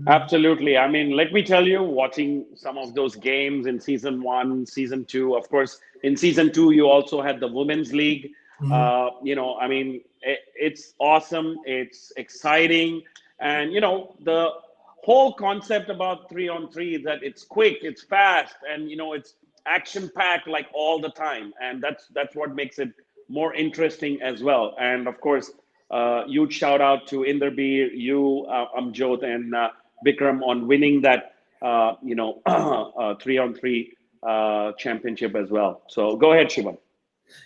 Absolutely. I mean, let me tell you, watching some of those games in season 1, season 2, of course, in season 2, you also had the women's league. I mean, it's awesome. It's exciting. And, the whole concept about 3-on-3 is that it's quick, it's fast, and, it's action packed like all the time. And that's what makes it more interesting as well. And of course, huge shout out to Inderbir, you, Amjot, and Bikram on winning that, 3-on-3 championship as well. So go ahead, Shivam.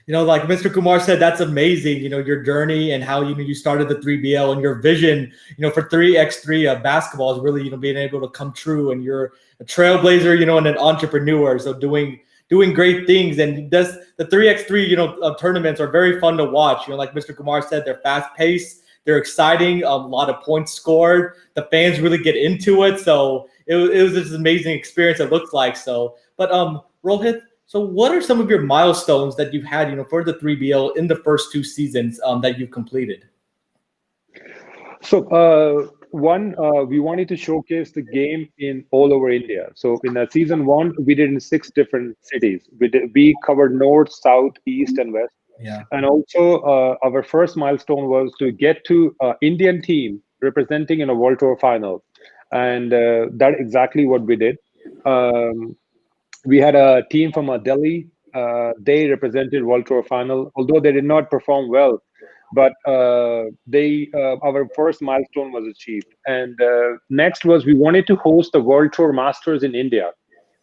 Like Mr. Kumar said, that's amazing, your journey and how, you started the 3BL and your vision, for 3x3 basketball is really, being able to come true. And you're a trailblazer, and an entrepreneur. So doing great things. And the 3x3, tournaments are very fun to watch. Like Mr. Kumar said, they're fast paced. They're exciting. A lot of points scored. The fans really get into it. So it was this amazing experience, it looks like. So, but Rohit, so what are some of your milestones that you've had, for the 3BL in the first 2 seasons that you've completed? So one, we wanted to showcase the game in all over India. So in season 1, we did in 6 different cities. We covered north, south, east, and west. Yeah. And also our first milestone was to get to Indian team representing in a World Tour final. And that's exactly what we did. We had a team from Delhi. They represented World Tour final, although they did not perform well. But our first milestone was achieved. And next was we wanted to host the World Tour Masters in India.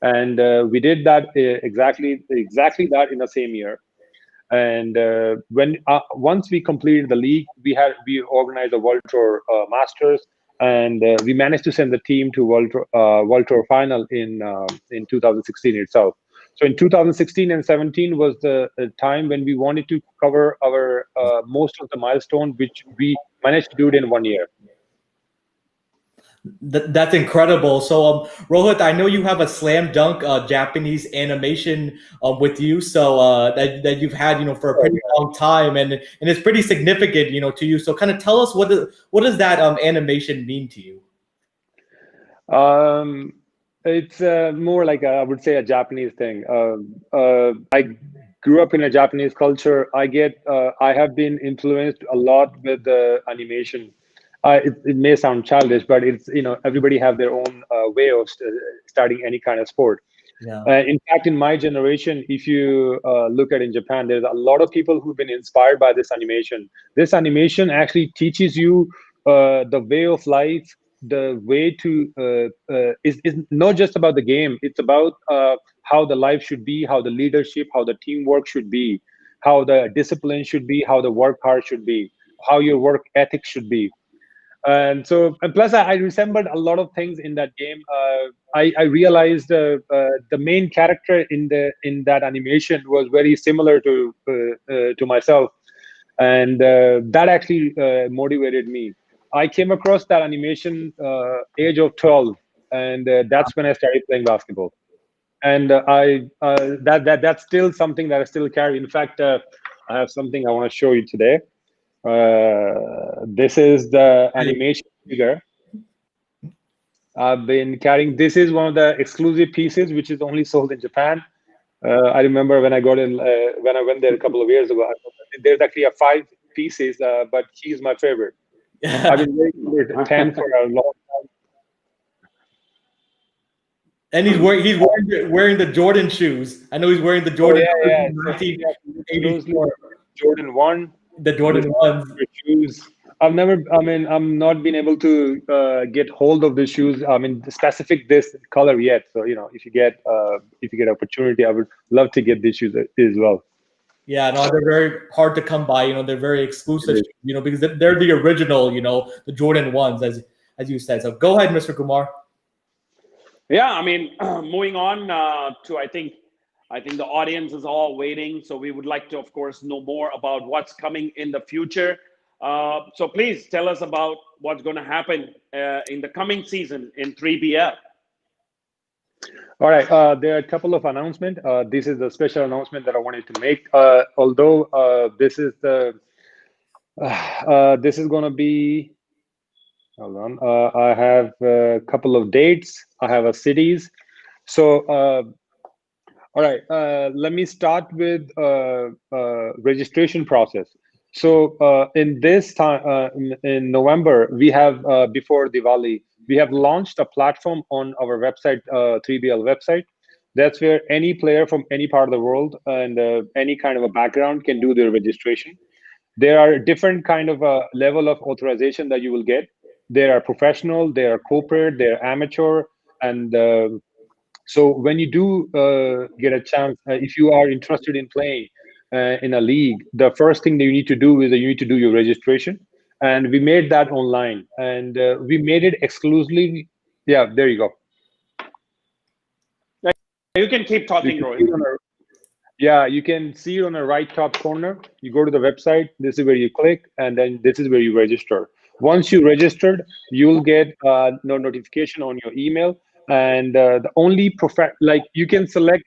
And we did that exactly that in the same year. And once we completed the league, we organized a World Tour Masters, and we managed to send the team to World Tour final in 2016 itself. So in 2016 and 17 was the time when we wanted to cover our most of the milestone, which we managed to do it in 1 year. That's incredible. So, Rohit, I know you have a slam dunk Japanese animation with you, so that you've had, for a pretty long time, and it's pretty significant, to you. So, kind of tell us what does that animation mean to you? It's more like I would say a Japanese thing. I grew up in a Japanese culture. I have been influenced a lot with the animation. It may sound childish, but it's everybody have their own way of starting any kind of sport. Yeah. In fact, in my generation, if you look at in Japan, there's a lot of people who've been inspired by this animation. This animation actually teaches you the way of life, the way to is not just about the game. It's about how the life should be, how the leadership, how the teamwork should be, how the discipline should be, how the work hard should be, how your work ethic should be. And plus I resembled a lot of things in that game. I realized the main character in that animation was very similar to myself, and that actually motivated me. I came across that animation age of 12, and that's when I started playing basketball. And that's still something that I still carry. In fact, I have something I want to show you today. This is the animation figure I've been carrying. This is one of the exclusive pieces which is only sold in Japan. I remember when I got in, when I went there a couple of years ago, there's actually a 5 pieces, but he's my favorite. I've been waiting for 10 for a long time. And he's wearing the Jordan shoes. I know he's wearing the Jordan. Oh, yeah. 1984. Jordan 1. The Jordan ones. Shoes. I'm not been able to get hold of the shoes. I mean, specific this color yet. So if you get opportunity, I would love to get these shoes as well. Yeah, no, they're very hard to come by. They're very exclusive. Because they're the original. The Jordan ones, as you said. So go ahead, Mr. Kumar. Yeah, I mean, moving on to I think the audience is all waiting. So we would like to, of course, know more about what's coming in the future. So please tell us about what's going to happen in the coming season in 3BL. All right, there are a couple of announcements. This is the special announcement that I wanted to make. Although this is going to be. Hold on. I have a couple of dates. I have a cities. So, all right. Let me start with registration process. So, in this time, in November, we have before Diwali, we have launched a platform on our website, 3BL website. That's where any player from any part of the world and any kind of a background can do their registration. There are different kind of a level of authorization that you will get. There are professional, there are corporate, there are amateur, and so when you do get a chance, if you are interested in playing in a league, the first thing that you need to do is that you need to do your registration, and we made that online, and we made it exclusively. Yeah, there you go. You can keep talking, Rohit. Yeah, you can see it on the right top corner. You go to the website. This is where you click, and then this is where you register. Once you registered, you'll get no notification on your email. And the only you can select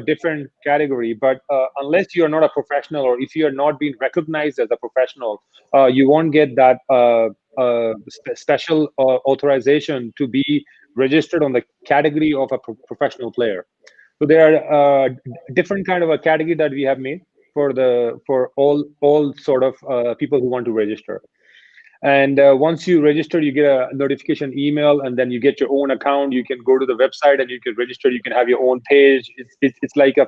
different category, but unless you are not a professional or if you are not being recognized as a professional, you won't get that special authorization to be registered on the category of a professional player. So there are different kind of a category that we have made for all sort of people who want to register. And once you register, you get a notification email, and then you get your own account. You can go to the website and you can register. You can have your own page. It's like a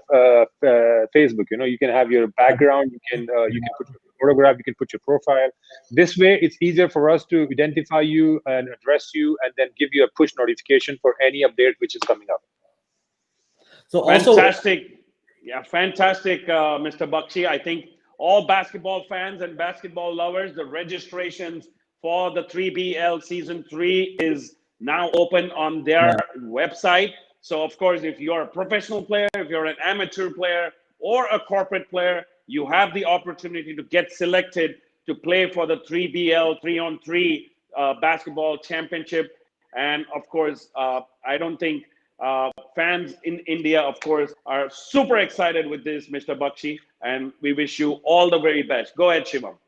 Facebook. You can have your background. You can put your photograph. You can put your profile. This way, it's easier for us to identify you and address you, and then give you a push notification for any update which is coming up. So also, fantastic, Mr. Bakshi. I think all basketball fans and basketball lovers, the registrations for the 3BL Season 3 is now open on their website. So, of course, if you're a professional player, if you're an amateur player or a corporate player, you have the opportunity to get selected to play for the 3BL 3-on-3 basketball championship. And, of course, I don't think fans in India, of course, are super excited with this, Mr. Bakshi, and we wish you all the very best. Go ahead, Shivam.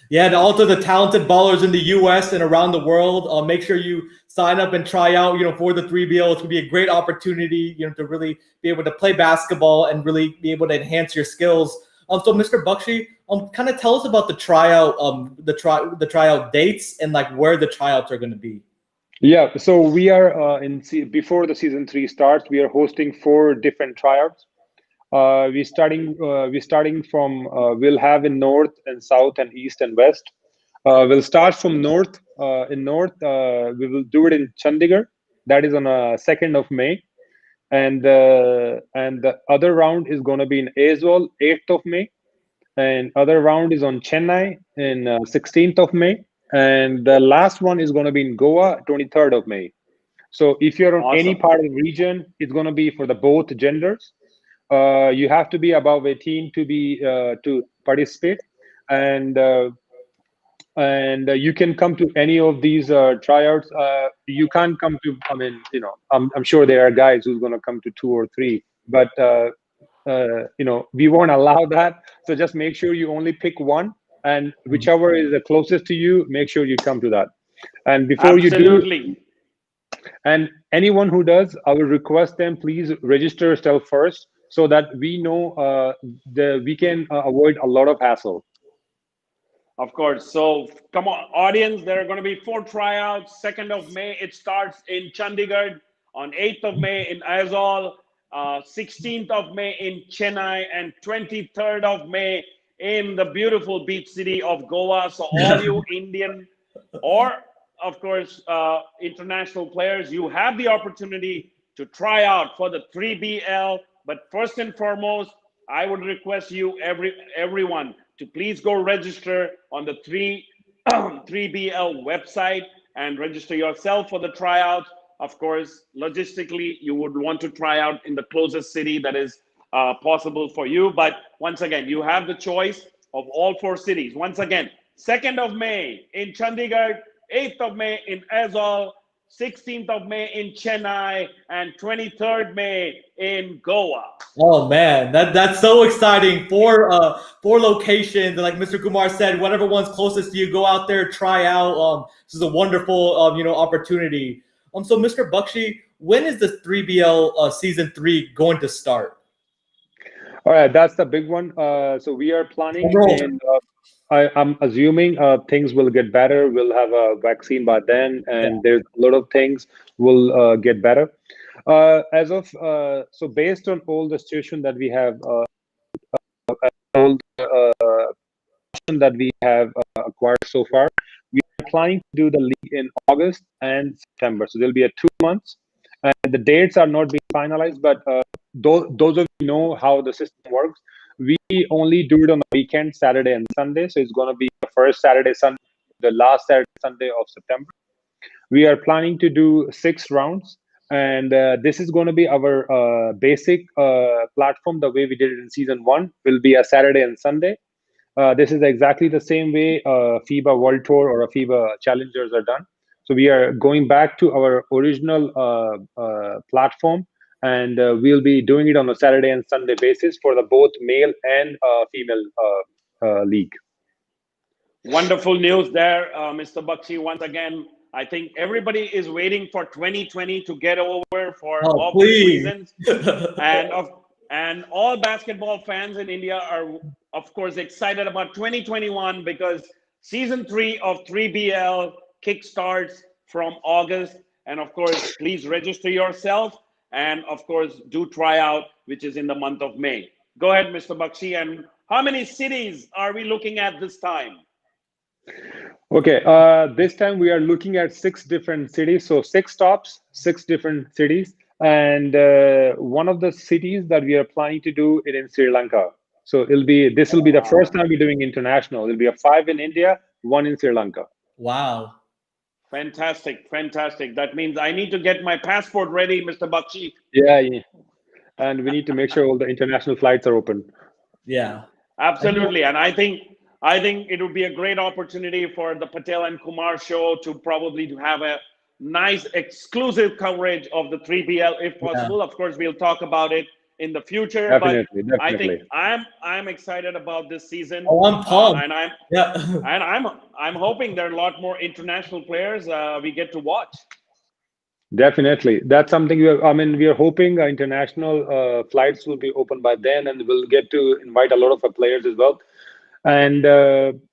Yeah, and also the talented ballers in the U.S. and around the world, make sure you sign up and try out, for the 3BL. It's going to be a great opportunity, to really be able to play basketball and really be able to enhance your skills. So, Mr. Bakshi, kind of tell us about the tryout, the tryout dates and like where the tryouts are going to be. Yeah, so we are before the season 3 starts, we are hosting 4 different tryouts. We're starting from we'll have in north and south and east and west. We'll start from north. In north, we will do it in Chandigarh. That is on 2nd of May, and the other round is going to be in Aizawl, 8th of May, and other round is on Chennai in 16th of May, and the last one is going to be in Goa, 23rd of May. So if you're on any Awesome. part of the region, it's going to be for the both genders. You have to be above 18 to participate, and you can come to any of these tryouts. You can't come to. I mean, I'm sure there are guys who's going to come to 2 or 3, but we won't allow that. So just make sure you only pick one, and whichever is the closest to you, make sure you come to that. And before you do, Absolutely. and anyone who does, I will request them please register yourself first so that we know we can avoid a lot of hassle. Of course. So come on, audience. There are going to be 4 tryouts. 2nd of May, it starts in Chandigarh. On 8th of May in Aizawl. 16th of May in Chennai, and 23rd of May in the beautiful beach city of Goa. So all you Indian or of course international players, you have the opportunity to try out for the 3BL. But first and foremost, I would request you everyone to please go register on the 3BL website and register yourself for the tryout. Of course, logistically, you would want to try out in the closest city that is possible for you. But once again, you have the choice of all 4 cities. Once again, 2nd of May in Chandigarh, 8th of May in Aizawl, 16th of May in Chennai, and 23rd May in Goa. Oh man, that's so exciting. Four locations, and like Mr. Kumar said, whatever one's closest to you, go out there, try out. This is a wonderful opportunity. So Mr. Bakshi, when is the 3BL season 3 going to start? All right, that's the big one. So we are planning, and I'm assuming things will get better. We'll have a vaccine by then, Yeah. and there's a lot of things will get better. As of so, based on all the situation that we have, all the that we have acquired so far, we are planning to do the league in August and September. So there'll be a 2 months, and the dates are not being finalized. But those of you know how the system works, we only do it on the weekend, Saturday and Sunday. So it's going to be the first Saturday, Sunday, the last Saturday, Sunday of September. We are planning to do 6 rounds, and this is going to be our basic platform. The way we did it in season 1 will be a Saturday and Sunday. This is exactly the same way FIBA World Tour or a FIBA Challengers are done. So we are going back to our original platform, and we'll be doing it on a Saturday and Sunday basis for the both male and female league. Wonderful news there, Mr. Bakshi. Once again, I think everybody is waiting for 2020 to get over for Oh, obvious please. reasons, and all basketball fans in India are, of course, excited about 2021 because season 3 of 3BL kickstarts from August. And of course, please register yourself, and of course, do try out, which is in the month of May. Go ahead, Mr. Bakshi. And how many cities are we looking at this time? Okay, this time we are looking at 6 different cities. So 6 stops, 6 different cities, and one of the cities that we are planning to do it in Sri Lanka. So this will be the first time we're doing international. It'll be a 5 in India, 1 in Sri Lanka. Wow. Fantastic, fantastic. That means I need to get my passport ready, Mr. Bakshi. Yeah, yeah. And we need to make sure all the international flights are open. Yeah. Absolutely, and I think it would be a great opportunity for the Patel and Kumar show to probably to have a nice exclusive coverage of the 3BL if Yeah. possible. Of course, we'll talk about it in the future, but Definitely, I think definitely. I'm excited about this season, Oh, I'm pumped. and I'm Yeah. and I'm hoping there are a lot more international players we get to watch. Definitely. That's something I mean, we are hoping international flights will be open by then, and we'll get to invite a lot of our players as well. And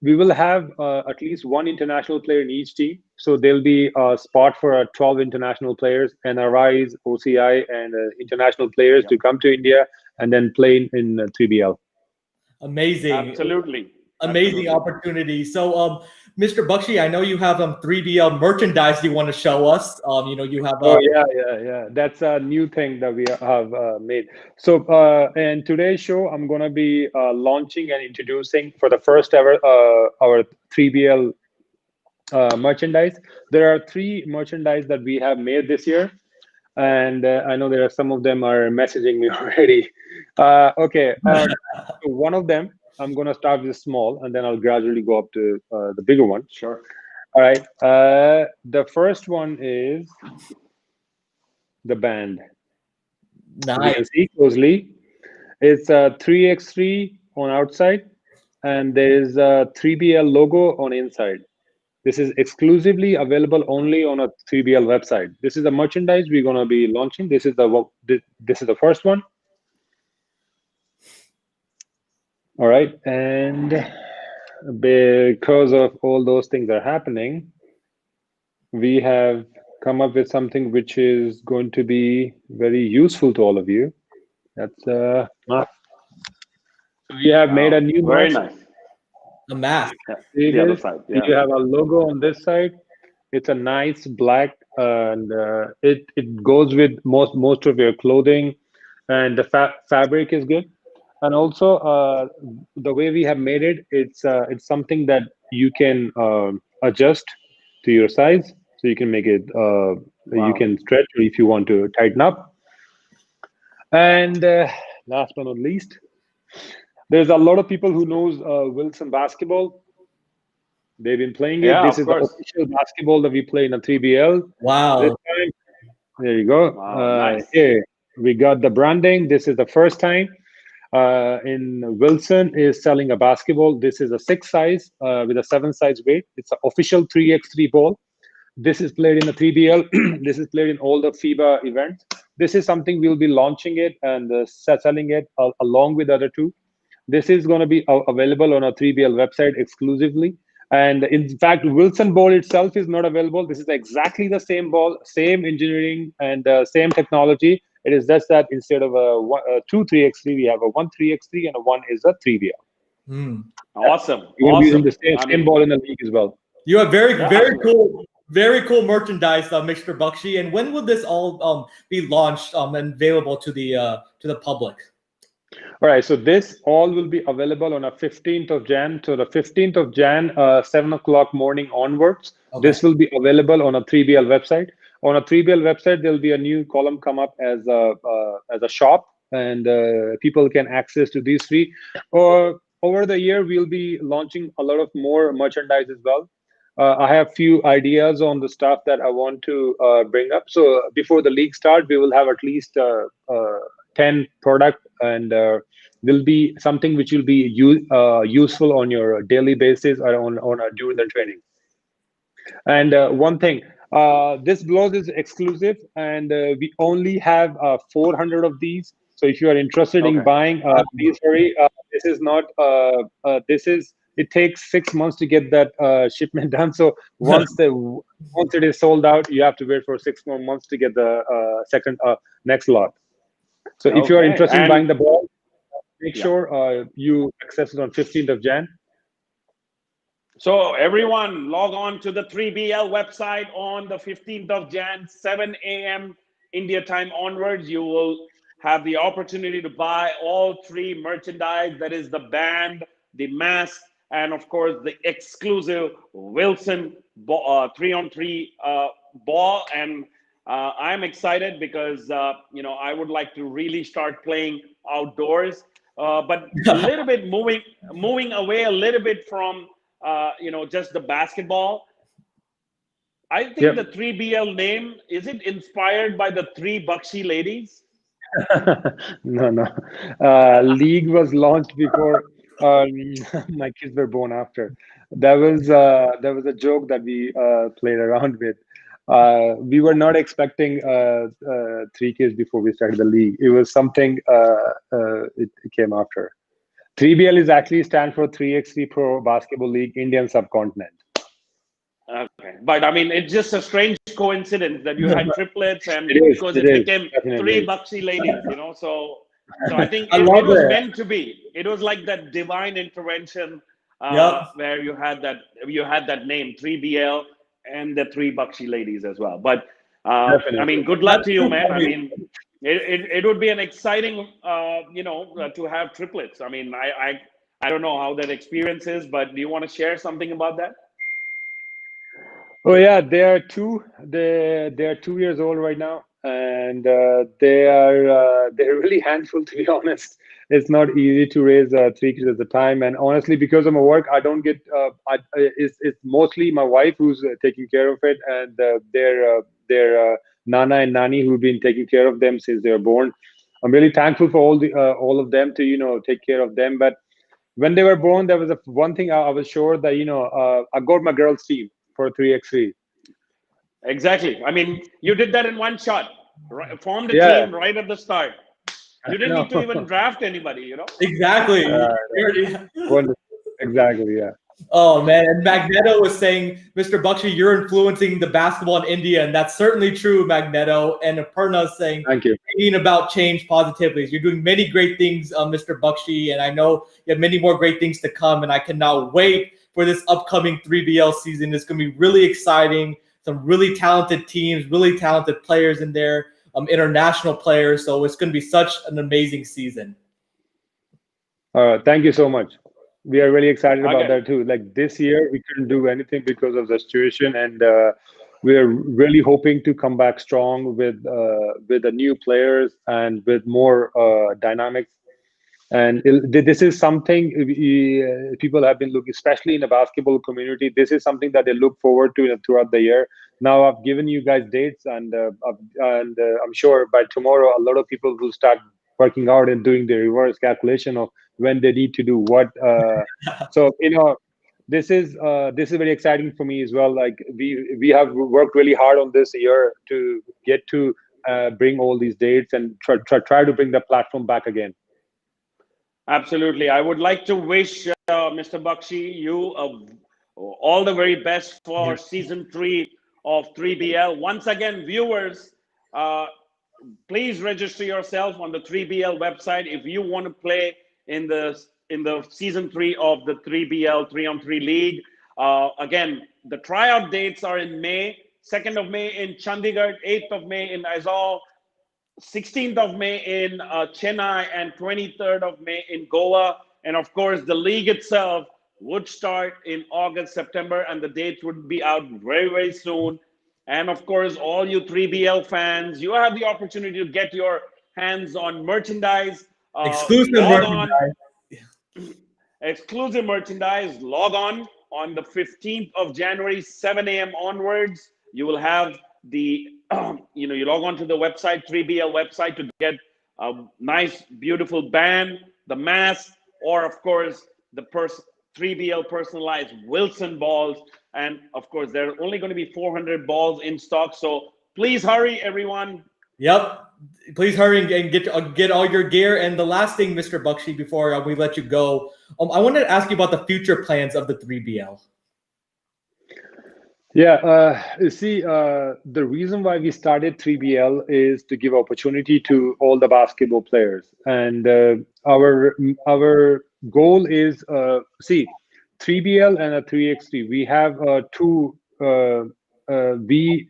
we will have at least one international player in each team. So there'll be a spot for 12 international players, NRIs, OCI, and international players to Yep. come to India and then play in 3BL. Amazing. Absolutely. Amazing Absolutely. opportunity. So, Mr. Bakshi, I know you have 3BL merchandise you want to show us. You have Oh yeah. That's a new thing that we have made. So in today's show, I'm gonna be launching and introducing for the first ever our 3BL merchandise. There are three merchandise that we have made this year, and I know there are some of them are messaging me already. Okay, so one of them I'm gonna start with small, and then I'll gradually go up to the bigger one. Sure. All right. The first one is the band. You nice. can see closely. It's a 3x3 on outside, and there is a 3BL logo on inside. This is exclusively available only on a 3BL website. This is the merchandise we're gonna be launching. This is the first one. All right, and because of all those things are happening, we have come up with something which is going to be very useful to all of you. That's we have made a Wow. new Very mask. nice. A mask. Yeah. See The other this? side. Yeah. You have a logo on this side. It's a nice black, and it goes with most of your clothing, and the fabric is good. And also, the way we have made it, it's something that you can adjust to your size, so you can make it. You Wow. can stretch, or if you want to tighten up. And last but not least, there's a lot of people who knows Wilson basketball. They've been playing it. Yeah, This of is the course. official basketball that we play in a 3BL. This Wow. time, there you go. Wow. Nice. Here we got the branding. This is the first time in Wilson is selling a basketball. This is a 6 size with a 7 size weight. It's an official 3x3 ball. This is played in the 3BL. This is played in all the FIBA events. This is something we'll be launching it and selling it along with other two. This is going to be available on our 3BL website exclusively. And in fact, Wilson ball itself is not available. This is exactly the same ball, same engineering, and same technology. It is just that instead of a 2 3x3, we have a 1 3x3, and a 1 is a 3BL. Hmm. Awesome. We're going to be using Awesome. the I same mean, ball in the league as well. You have yeah, very cool merchandise, Mr. Bakshi. And when will this all be launched and available to the public? All right, so this all will be available on a 15th of Jan. So the 15th of Jan, 7 o'clock morning onwards, Okay. this will be available on a 3BL website. On a 3BL website, there'll be a new column come up as a shop, and people can access to these three. Or over the year, we'll be launching a lot of more merchandise as well. I have few ideas on the stuff that I want to bring up. So before the league start, we will have at least 10 product, and will be something which will be useful on your daily basis or on during the training. And one thing, this gloves is exclusive, and we only have 400 of these. So if you are interested in okay. buying, please hurry. This is not. This is. It takes 6 months to get that shipment done. So once it is sold out, you have to wait for 6 more months to get the second next lot. So if you are Okay. interested in And buying the ball, make yeah. sure you access it on 15th of Jan. So everyone log on to the 3BL website on the 15th of Jan, 7 a.m. India time onwards. You will have the opportunity to buy all three merchandise. That is the band, the mask, and of course the exclusive Wilson 3-on-3 ball. And I'm excited because I would like to really start playing outdoors. But a little bit moving away a little bit from just the basketball. I think Yep. the 3BL name, is it inspired by the three Bakshi ladies? No. League was launched before my kids were born. After that was a joke that we played around with. We were not expecting 3 kids before we started the league. It was something it came after. 3BL is actually stand for 3x3 Pro Basketball League Indian Subcontinent. Okay, but I mean, it's just a strange coincidence that you had triplets, and because It it is, became three definitely. Bakshi ladies, so I think I it love was it. meant to be. It was like that divine intervention Yep. where you had that name 3BL and the three Bakshi ladies as well. But I Definitely. mean, good luck That's to you, too man. I funny. mean, it would be an exciting, to have triplets. I mean, I don't know how that experience is, but do you want to share something about that? Oh yeah, they are two. They are 2 years old right now, and they're really handful to be honest. It's not easy to raise three kids at a time, and honestly, because of my work, I don't get. It's mostly my wife who's taking care of it, and their nana and nani who've been taking care of them since they were born. I'm really thankful for all of them to take care of them, but when they were born, there was one thing I was sure that I got my girls team for 3x3. Exactly. I mean, you did that in one shot. Right, formed a Yeah, team right at the start. I You didn't know. need to even draft anybody. Exactly. Uh, You already- wonderful. Exactly. Yeah. Oh man, and Magneto was saying, Mr. Bakshi, you're influencing the basketball in India, and that's certainly true, Magneto. And Aparna is saying, Thank you. bringing about change positively. You're doing many great things, Mr. Bakshi, and I know you have many more great things to come. And I cannot wait for this upcoming 3BL season. It's going to be really exciting. Some really talented teams, really talented players in there, international players. So it's going to be such an amazing season. Thank you so much. We are really excited about Okay. that too. Like this year, we couldn't do anything because of the situation, and we are really hoping to come back strong with the new players and with more dynamics. And this is something people have been looking, especially in the basketball community. This is something that they look forward to throughout the year. Now I've given you guys dates, and I'm sure by tomorrow a lot of people will start working out and doing the reverse calculation of when they need to do what. So this is very exciting for me as well. Like we have worked really hard on this year to get to bring all these dates and try to bring the platform back again. Absolutely. I would like to wish Mr. Bakshi you all the very best for season 3 of 3BL. Once again, viewers, uh, please register yourself on the 3BL website if you want to play in the season 3 of the 3BL 3-on-3 league. Again, the tryout dates are in May, 2nd of May in Chandigarh, 8th of May in Aizawl, 16th of May in Chennai, and 23rd of May in Goa. And of course, the league itself would start in August, September, and the dates would be out very, very soon. And of course, all you 3BL fans, you have the opportunity to get your hands on merchandise. Exclusive Log on, merchandise. exclusive merchandise. Log on the 15th of January, 7 a.m. onwards. You will have you log on to the website, 3BL website, to get a nice, beautiful band, the mask, or of course, the 3BL personalized Wilson balls. And of course, there are only going to be 400 balls in stock. So please hurry, everyone. Yep. Please hurry and get all your gear. And the last thing, Mr. Bakshi, before we let you go, I wanted to ask you about the future plans of the 3BL. Yeah, you see, the reason why we started 3BL is to give opportunity to all the basketball players, and our goal is see 3BL and a 3x3. We have two. We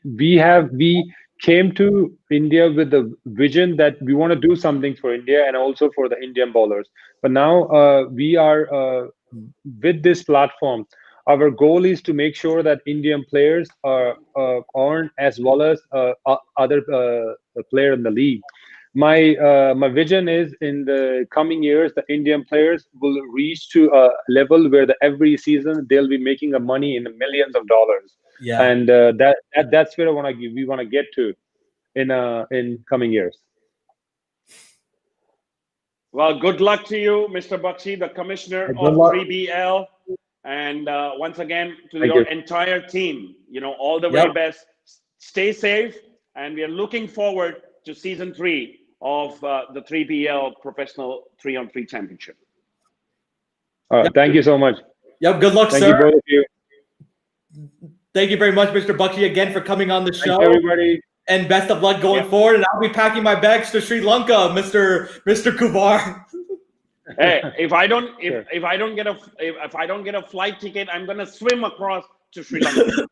came to India with the vision that we want to do something for India and also for the Indian bowlers. But now we are with this platform, our goal is to make sure that Indian players are earn as well as other player in the league. My vision is in the coming years, the Indian players will reach to a level where every season they'll be making a money in the millions of dollars, Yeah. and that's where we want to get to in coming years. Well, good luck to you, Mr. Bakshi, the commissioner Good of luck. 3BL. And once again, to Thank your you. entire team, all the very Yep. best. Stay safe. And we are looking forward to season 3 of the 3BL Professional 3-on-3 Championship. Thank you so much. Yep. Good luck, Thank sir. you, both of you. Thank you very much, Mr. Bakshi, again for coming on the show. Thank you, everybody. And best of luck going forward. And I'll be packing my bags to Sri Lanka, Mr. Kumar. Hey, if I don't Sure. if I don't get a flight ticket, I'm gonna swim across to Sri Lanka.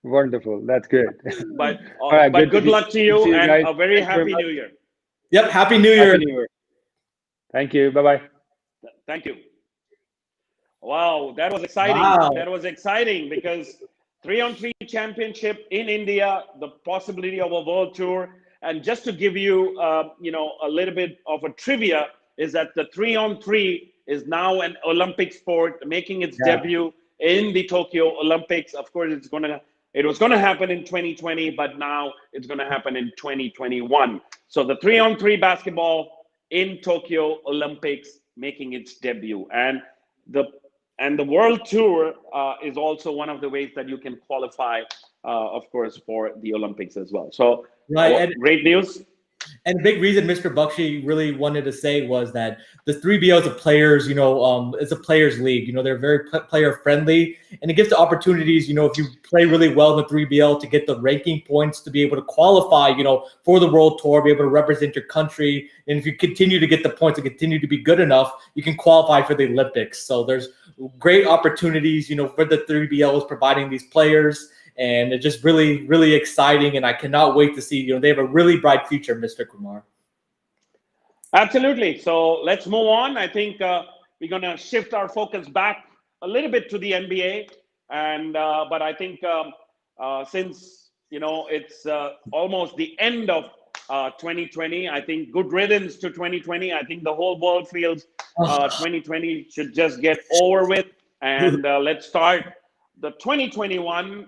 Wonderful. That's good. But All right, good luck to you, see and guys. a very Thank you happy much. New Year. Yep. Happy New Year. Happy New Year. Thank you. Bye-bye. Thank you. Wow, that was exciting. Wow. That was exciting because 3-on-3 championship in India, the possibility of a world tour, and just to give you, a little bit of a trivia is that the 3-on-3 is now an Olympic sport, making its debut in the Tokyo Olympics. Of course, it was gonna happen in 2020, but now it's gonna happen in 2021. So the 3-on-3 basketball in Tokyo Olympics making its debut, and the world tour is also one of the ways that you can qualify, of course, for the Olympics as well. So great news. And the big reason Mr. Bakshi really wanted to say was that the 3BL is a players, it's a players league. They're very player friendly, and it gives the opportunities, if you play really well in the 3BL, to get the ranking points to be able to qualify, for the world tour, be able to represent your country. And if you continue to get the points and continue to be good enough, you can qualify for the Olympics. So there's great opportunities, for the 3BLs providing these players. And it's just really, really exciting. And I cannot wait to see, they have a really bright future, Mr. Kumar. Absolutely. So let's move on. I think we're going to shift our focus back a little bit to the NBA. But I think since, it's almost the end of 2020, I think good riddance to 2020. I think the whole world feels 2020 should just get over with. And let's start the 2021,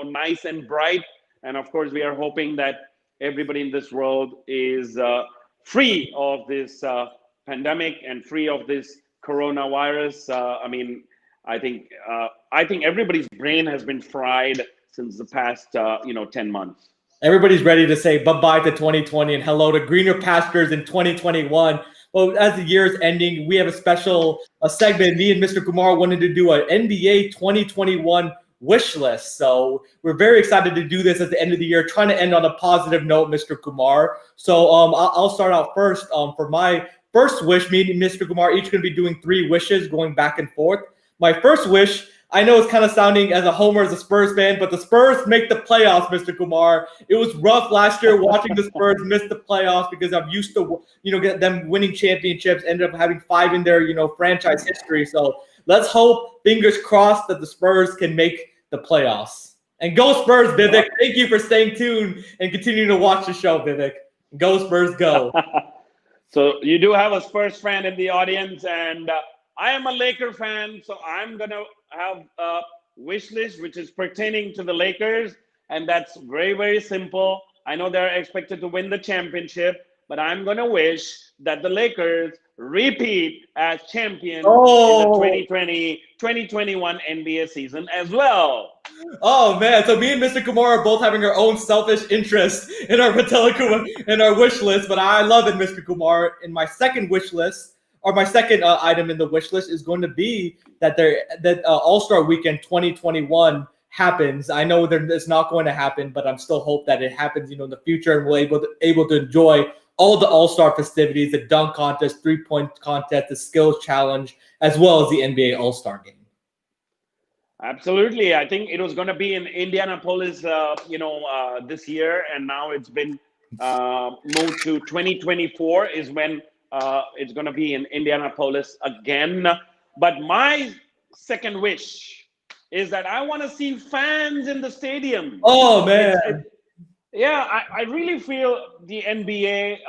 nice and bright. And of course, we are hoping that everybody in this world is free of this pandemic and free of this coronavirus. I think everybody's brain has been fried since the past, 10 months. Everybody's ready to say bye-bye to 2020 and hello to greener pastures in 2021. Well, as the year is ending, we have a special segment. Me and Mr. Kumar wanted to do an NBA 2021 wish list. So we're very excited to do this at the end of the year, trying to end on a positive note, Mr. Kumar. So I'll start out first. For my first wish, me and Mr. Kumar each going to be doing 3 wishes going back and forth. My first wish, I know it's kind of sounding as a homer, as a Spurs fan, but the Spurs make the playoffs, Mr. Kumar. It was rough last year watching the Spurs miss the playoffs because I'm used to, get them winning championships, ended up having 5 in their, franchise history. So let's hope, fingers crossed, that the Spurs can make the playoffs. And go Spurs, Vivek. Thank you for staying tuned and continuing to watch the show, Vivek. Go Spurs, go. So you do have a Spurs fan in the audience, and I am a Laker fan, so I'm going to have a wish list which is pertaining to the Lakers, and that's very, very simple. I know they're expected to win the championship, but I'm going to wish that the Lakers repeat as champions in the 2020-2021 NBA season as well. Oh man, so me and Mr. Kumar are both having our own selfish interest in our Patel Kumar in our wish list, but I love it, Mr. Kumar. In my second wish list, or my second item in the wish list, is going to be that All-Star Weekend 2021 happens. I know that it's not going to happen, but I'm still hope that it happens, in the future, and we're able to enjoy all the All-Star festivities, the dunk contest, 3-point contest, the skills challenge, as well as the NBA All-Star game. Absolutely. I think it was going to be in Indianapolis, this year, and now it's been moved to 2024 is when it's going to be in Indianapolis again. But my second wish is that I want to see fans in the stadium. Oh, man. I really feel the NBA,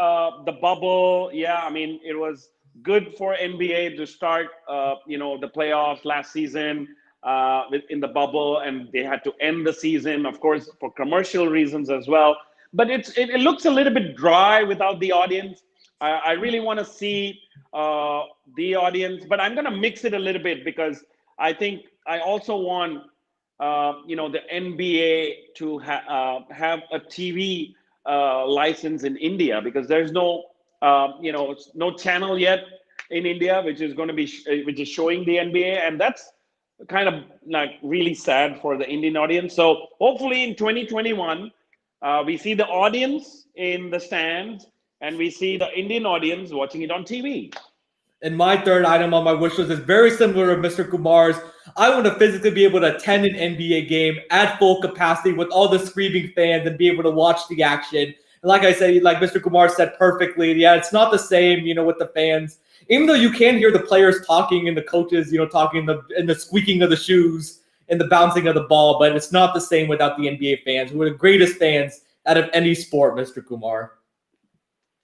the bubble. It was good for NBA to start, the playoffs last season in the bubble, and they had to end the season, of course, for commercial reasons as well. But it looks a little bit dry without the audience. I really want to see the audience, but I'm going to mix it a little bit because I think I also want, the NBA to have a TV license in India because there's no, no channel yet. in India, which is going to be which is showing the NBA, and that's kind of like really sad for the Indian audience. So hopefully in 2021, we see the audience in the stands, and we see the Indian audience watching it on TV. And my third item on my wish list is very similar to Mr. Kumar's. I want to physically be able to attend an NBA game at full capacity with all the screaming fans and be able to watch the action. And like I said, like Mr. Kumar said perfectly, yeah, it's not the same, with the fans. Even though you can hear the players talking and the coaches, talking in the squeaking of the shoes and the bouncing of the ball, but it's not the same without the NBA fans, who are the greatest fans out of any sport, Mr. Kumar.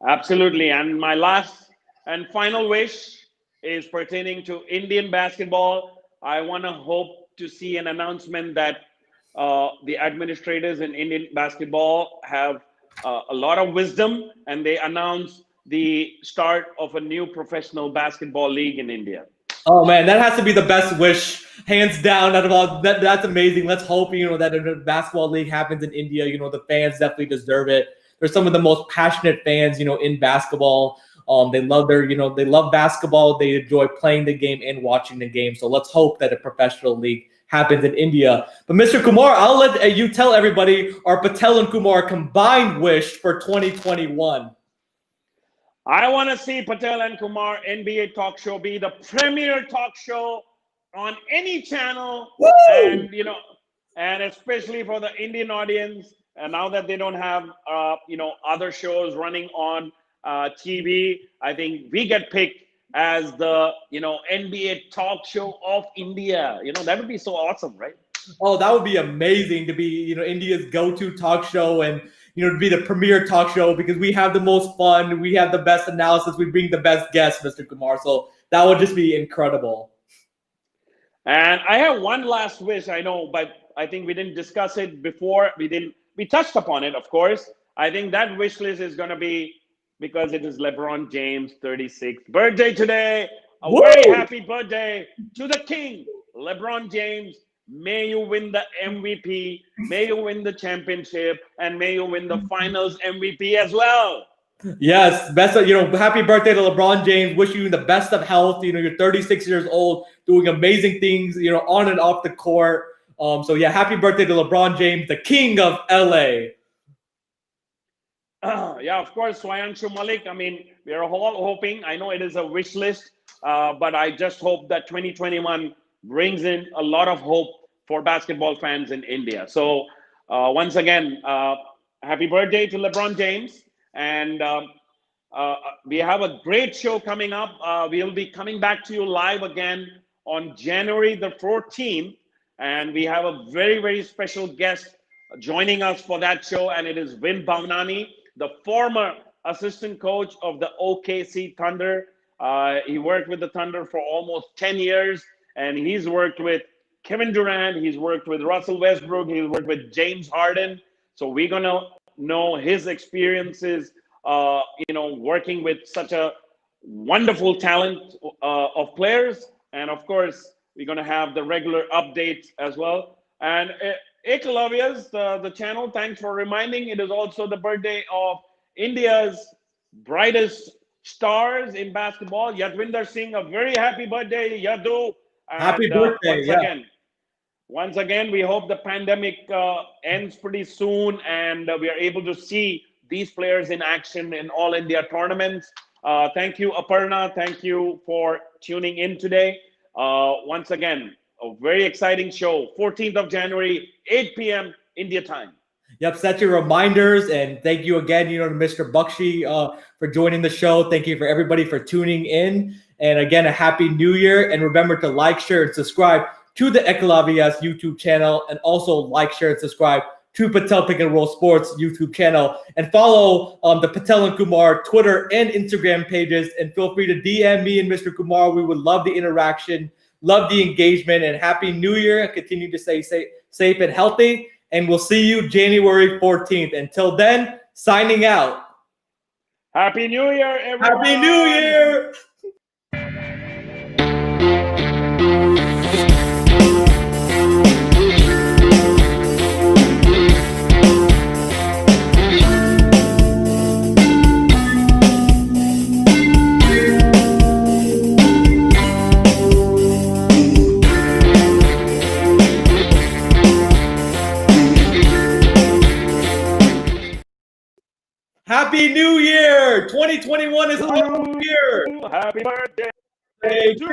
Absolutely. And my last and final wish is pertaining to Indian basketball. I want to hope to see an announcement that the administrators in Indian basketball have a lot of wisdom, and they announce the start of a new professional basketball league in India. Oh man, that has to be the best wish, hands down. Out of all, that's amazing. Let's hope that a basketball league happens in India. The fans definitely deserve it. They're some of the most passionate fans, in basketball. They love they love basketball. They enjoy playing the game and watching the game. So let's hope that a professional league happens in India. But Mr. Kumar, I'll let you tell everybody our Patel and Kumar combined wish for 2021. I want to see Patel and Kumar NBA talk show be the premier talk show on any channel. Woo! And and especially for the Indian audience. And now that they don't have other shows running on TV, I think we get picked as the NBA talk show of India. That would be so awesome, right? Oh, that would be amazing to be India's go-to talk show, and to be the premier talk show, because we have the most fun, we have the best analysis, we bring the best guests, Mr. Kumar. So that would just be incredible. And I have one last wish. I know, but I think we didn't discuss it before. We touched upon it, of course. I think that wish list is going to be, because it is LeBron James' 36th birthday today. A very happy birthday to the king, LeBron James. May you win the MVP, may you win the championship, and may you win the finals MVP as well. Yes, best of, happy birthday to LeBron James. Wish you the best of health. You're 36 years old, doing amazing things, on and off the court. So yeah, happy birthday to LeBron James, the king of LA. Yeah, of course, Swayanshu Malik. I mean, we are all hoping. I know it is a wish list, but I just hope that 2021 brings in a lot of hope for basketball fans in India. So once again, happy birthday to LeBron James. And we have a great show coming up. We'll be coming back to you live again on January the 14th. And we have a very, very special guest joining us for that show. And it is Vin Bhavnani, the former assistant coach of the OKC Thunder. He worked with the Thunder for almost 10 years. And he's worked with Kevin Durant. He's worked with Russell Westbrook. He's worked with James Harden. So we're going to know his experiences, working with such a wonderful talent of players. And of course, we're going to have the regular updates as well. And Ekalavyas, the channel, thanks for reminding. It is also the birthday of India's brightest stars in basketball, Yadvinder Singh. A very happy birthday, Yadu. And, happy birthday. Once again, we hope the pandemic ends pretty soon, and we are able to see these players in action in all India tournaments. Thank you, Aparna. Thank you for tuning in today. Once again, a very exciting show, 14th of January, 8 p.m. India time. Yep, set your reminders, and thank you again, to Mr. Bakshi for joining the show. Thank you for everybody for tuning in. And again, a happy new year. And remember to like, share, and subscribe to the Ekalavyas YouTube channel, and also like, share, and subscribe to Patel Pick and Roll Sports YouTube channel. And follow the Patel and Kumar Twitter and Instagram pages. And feel free to DM me and Mr. Kumar. We would love the interaction, love the engagement, and happy new year. Continue to stay safe and healthy. And we'll see you January 14th. Until then, signing out. Happy New Year, everyone. Happy New Year. New Year! 2021 is our year! Happy birthday Hey, to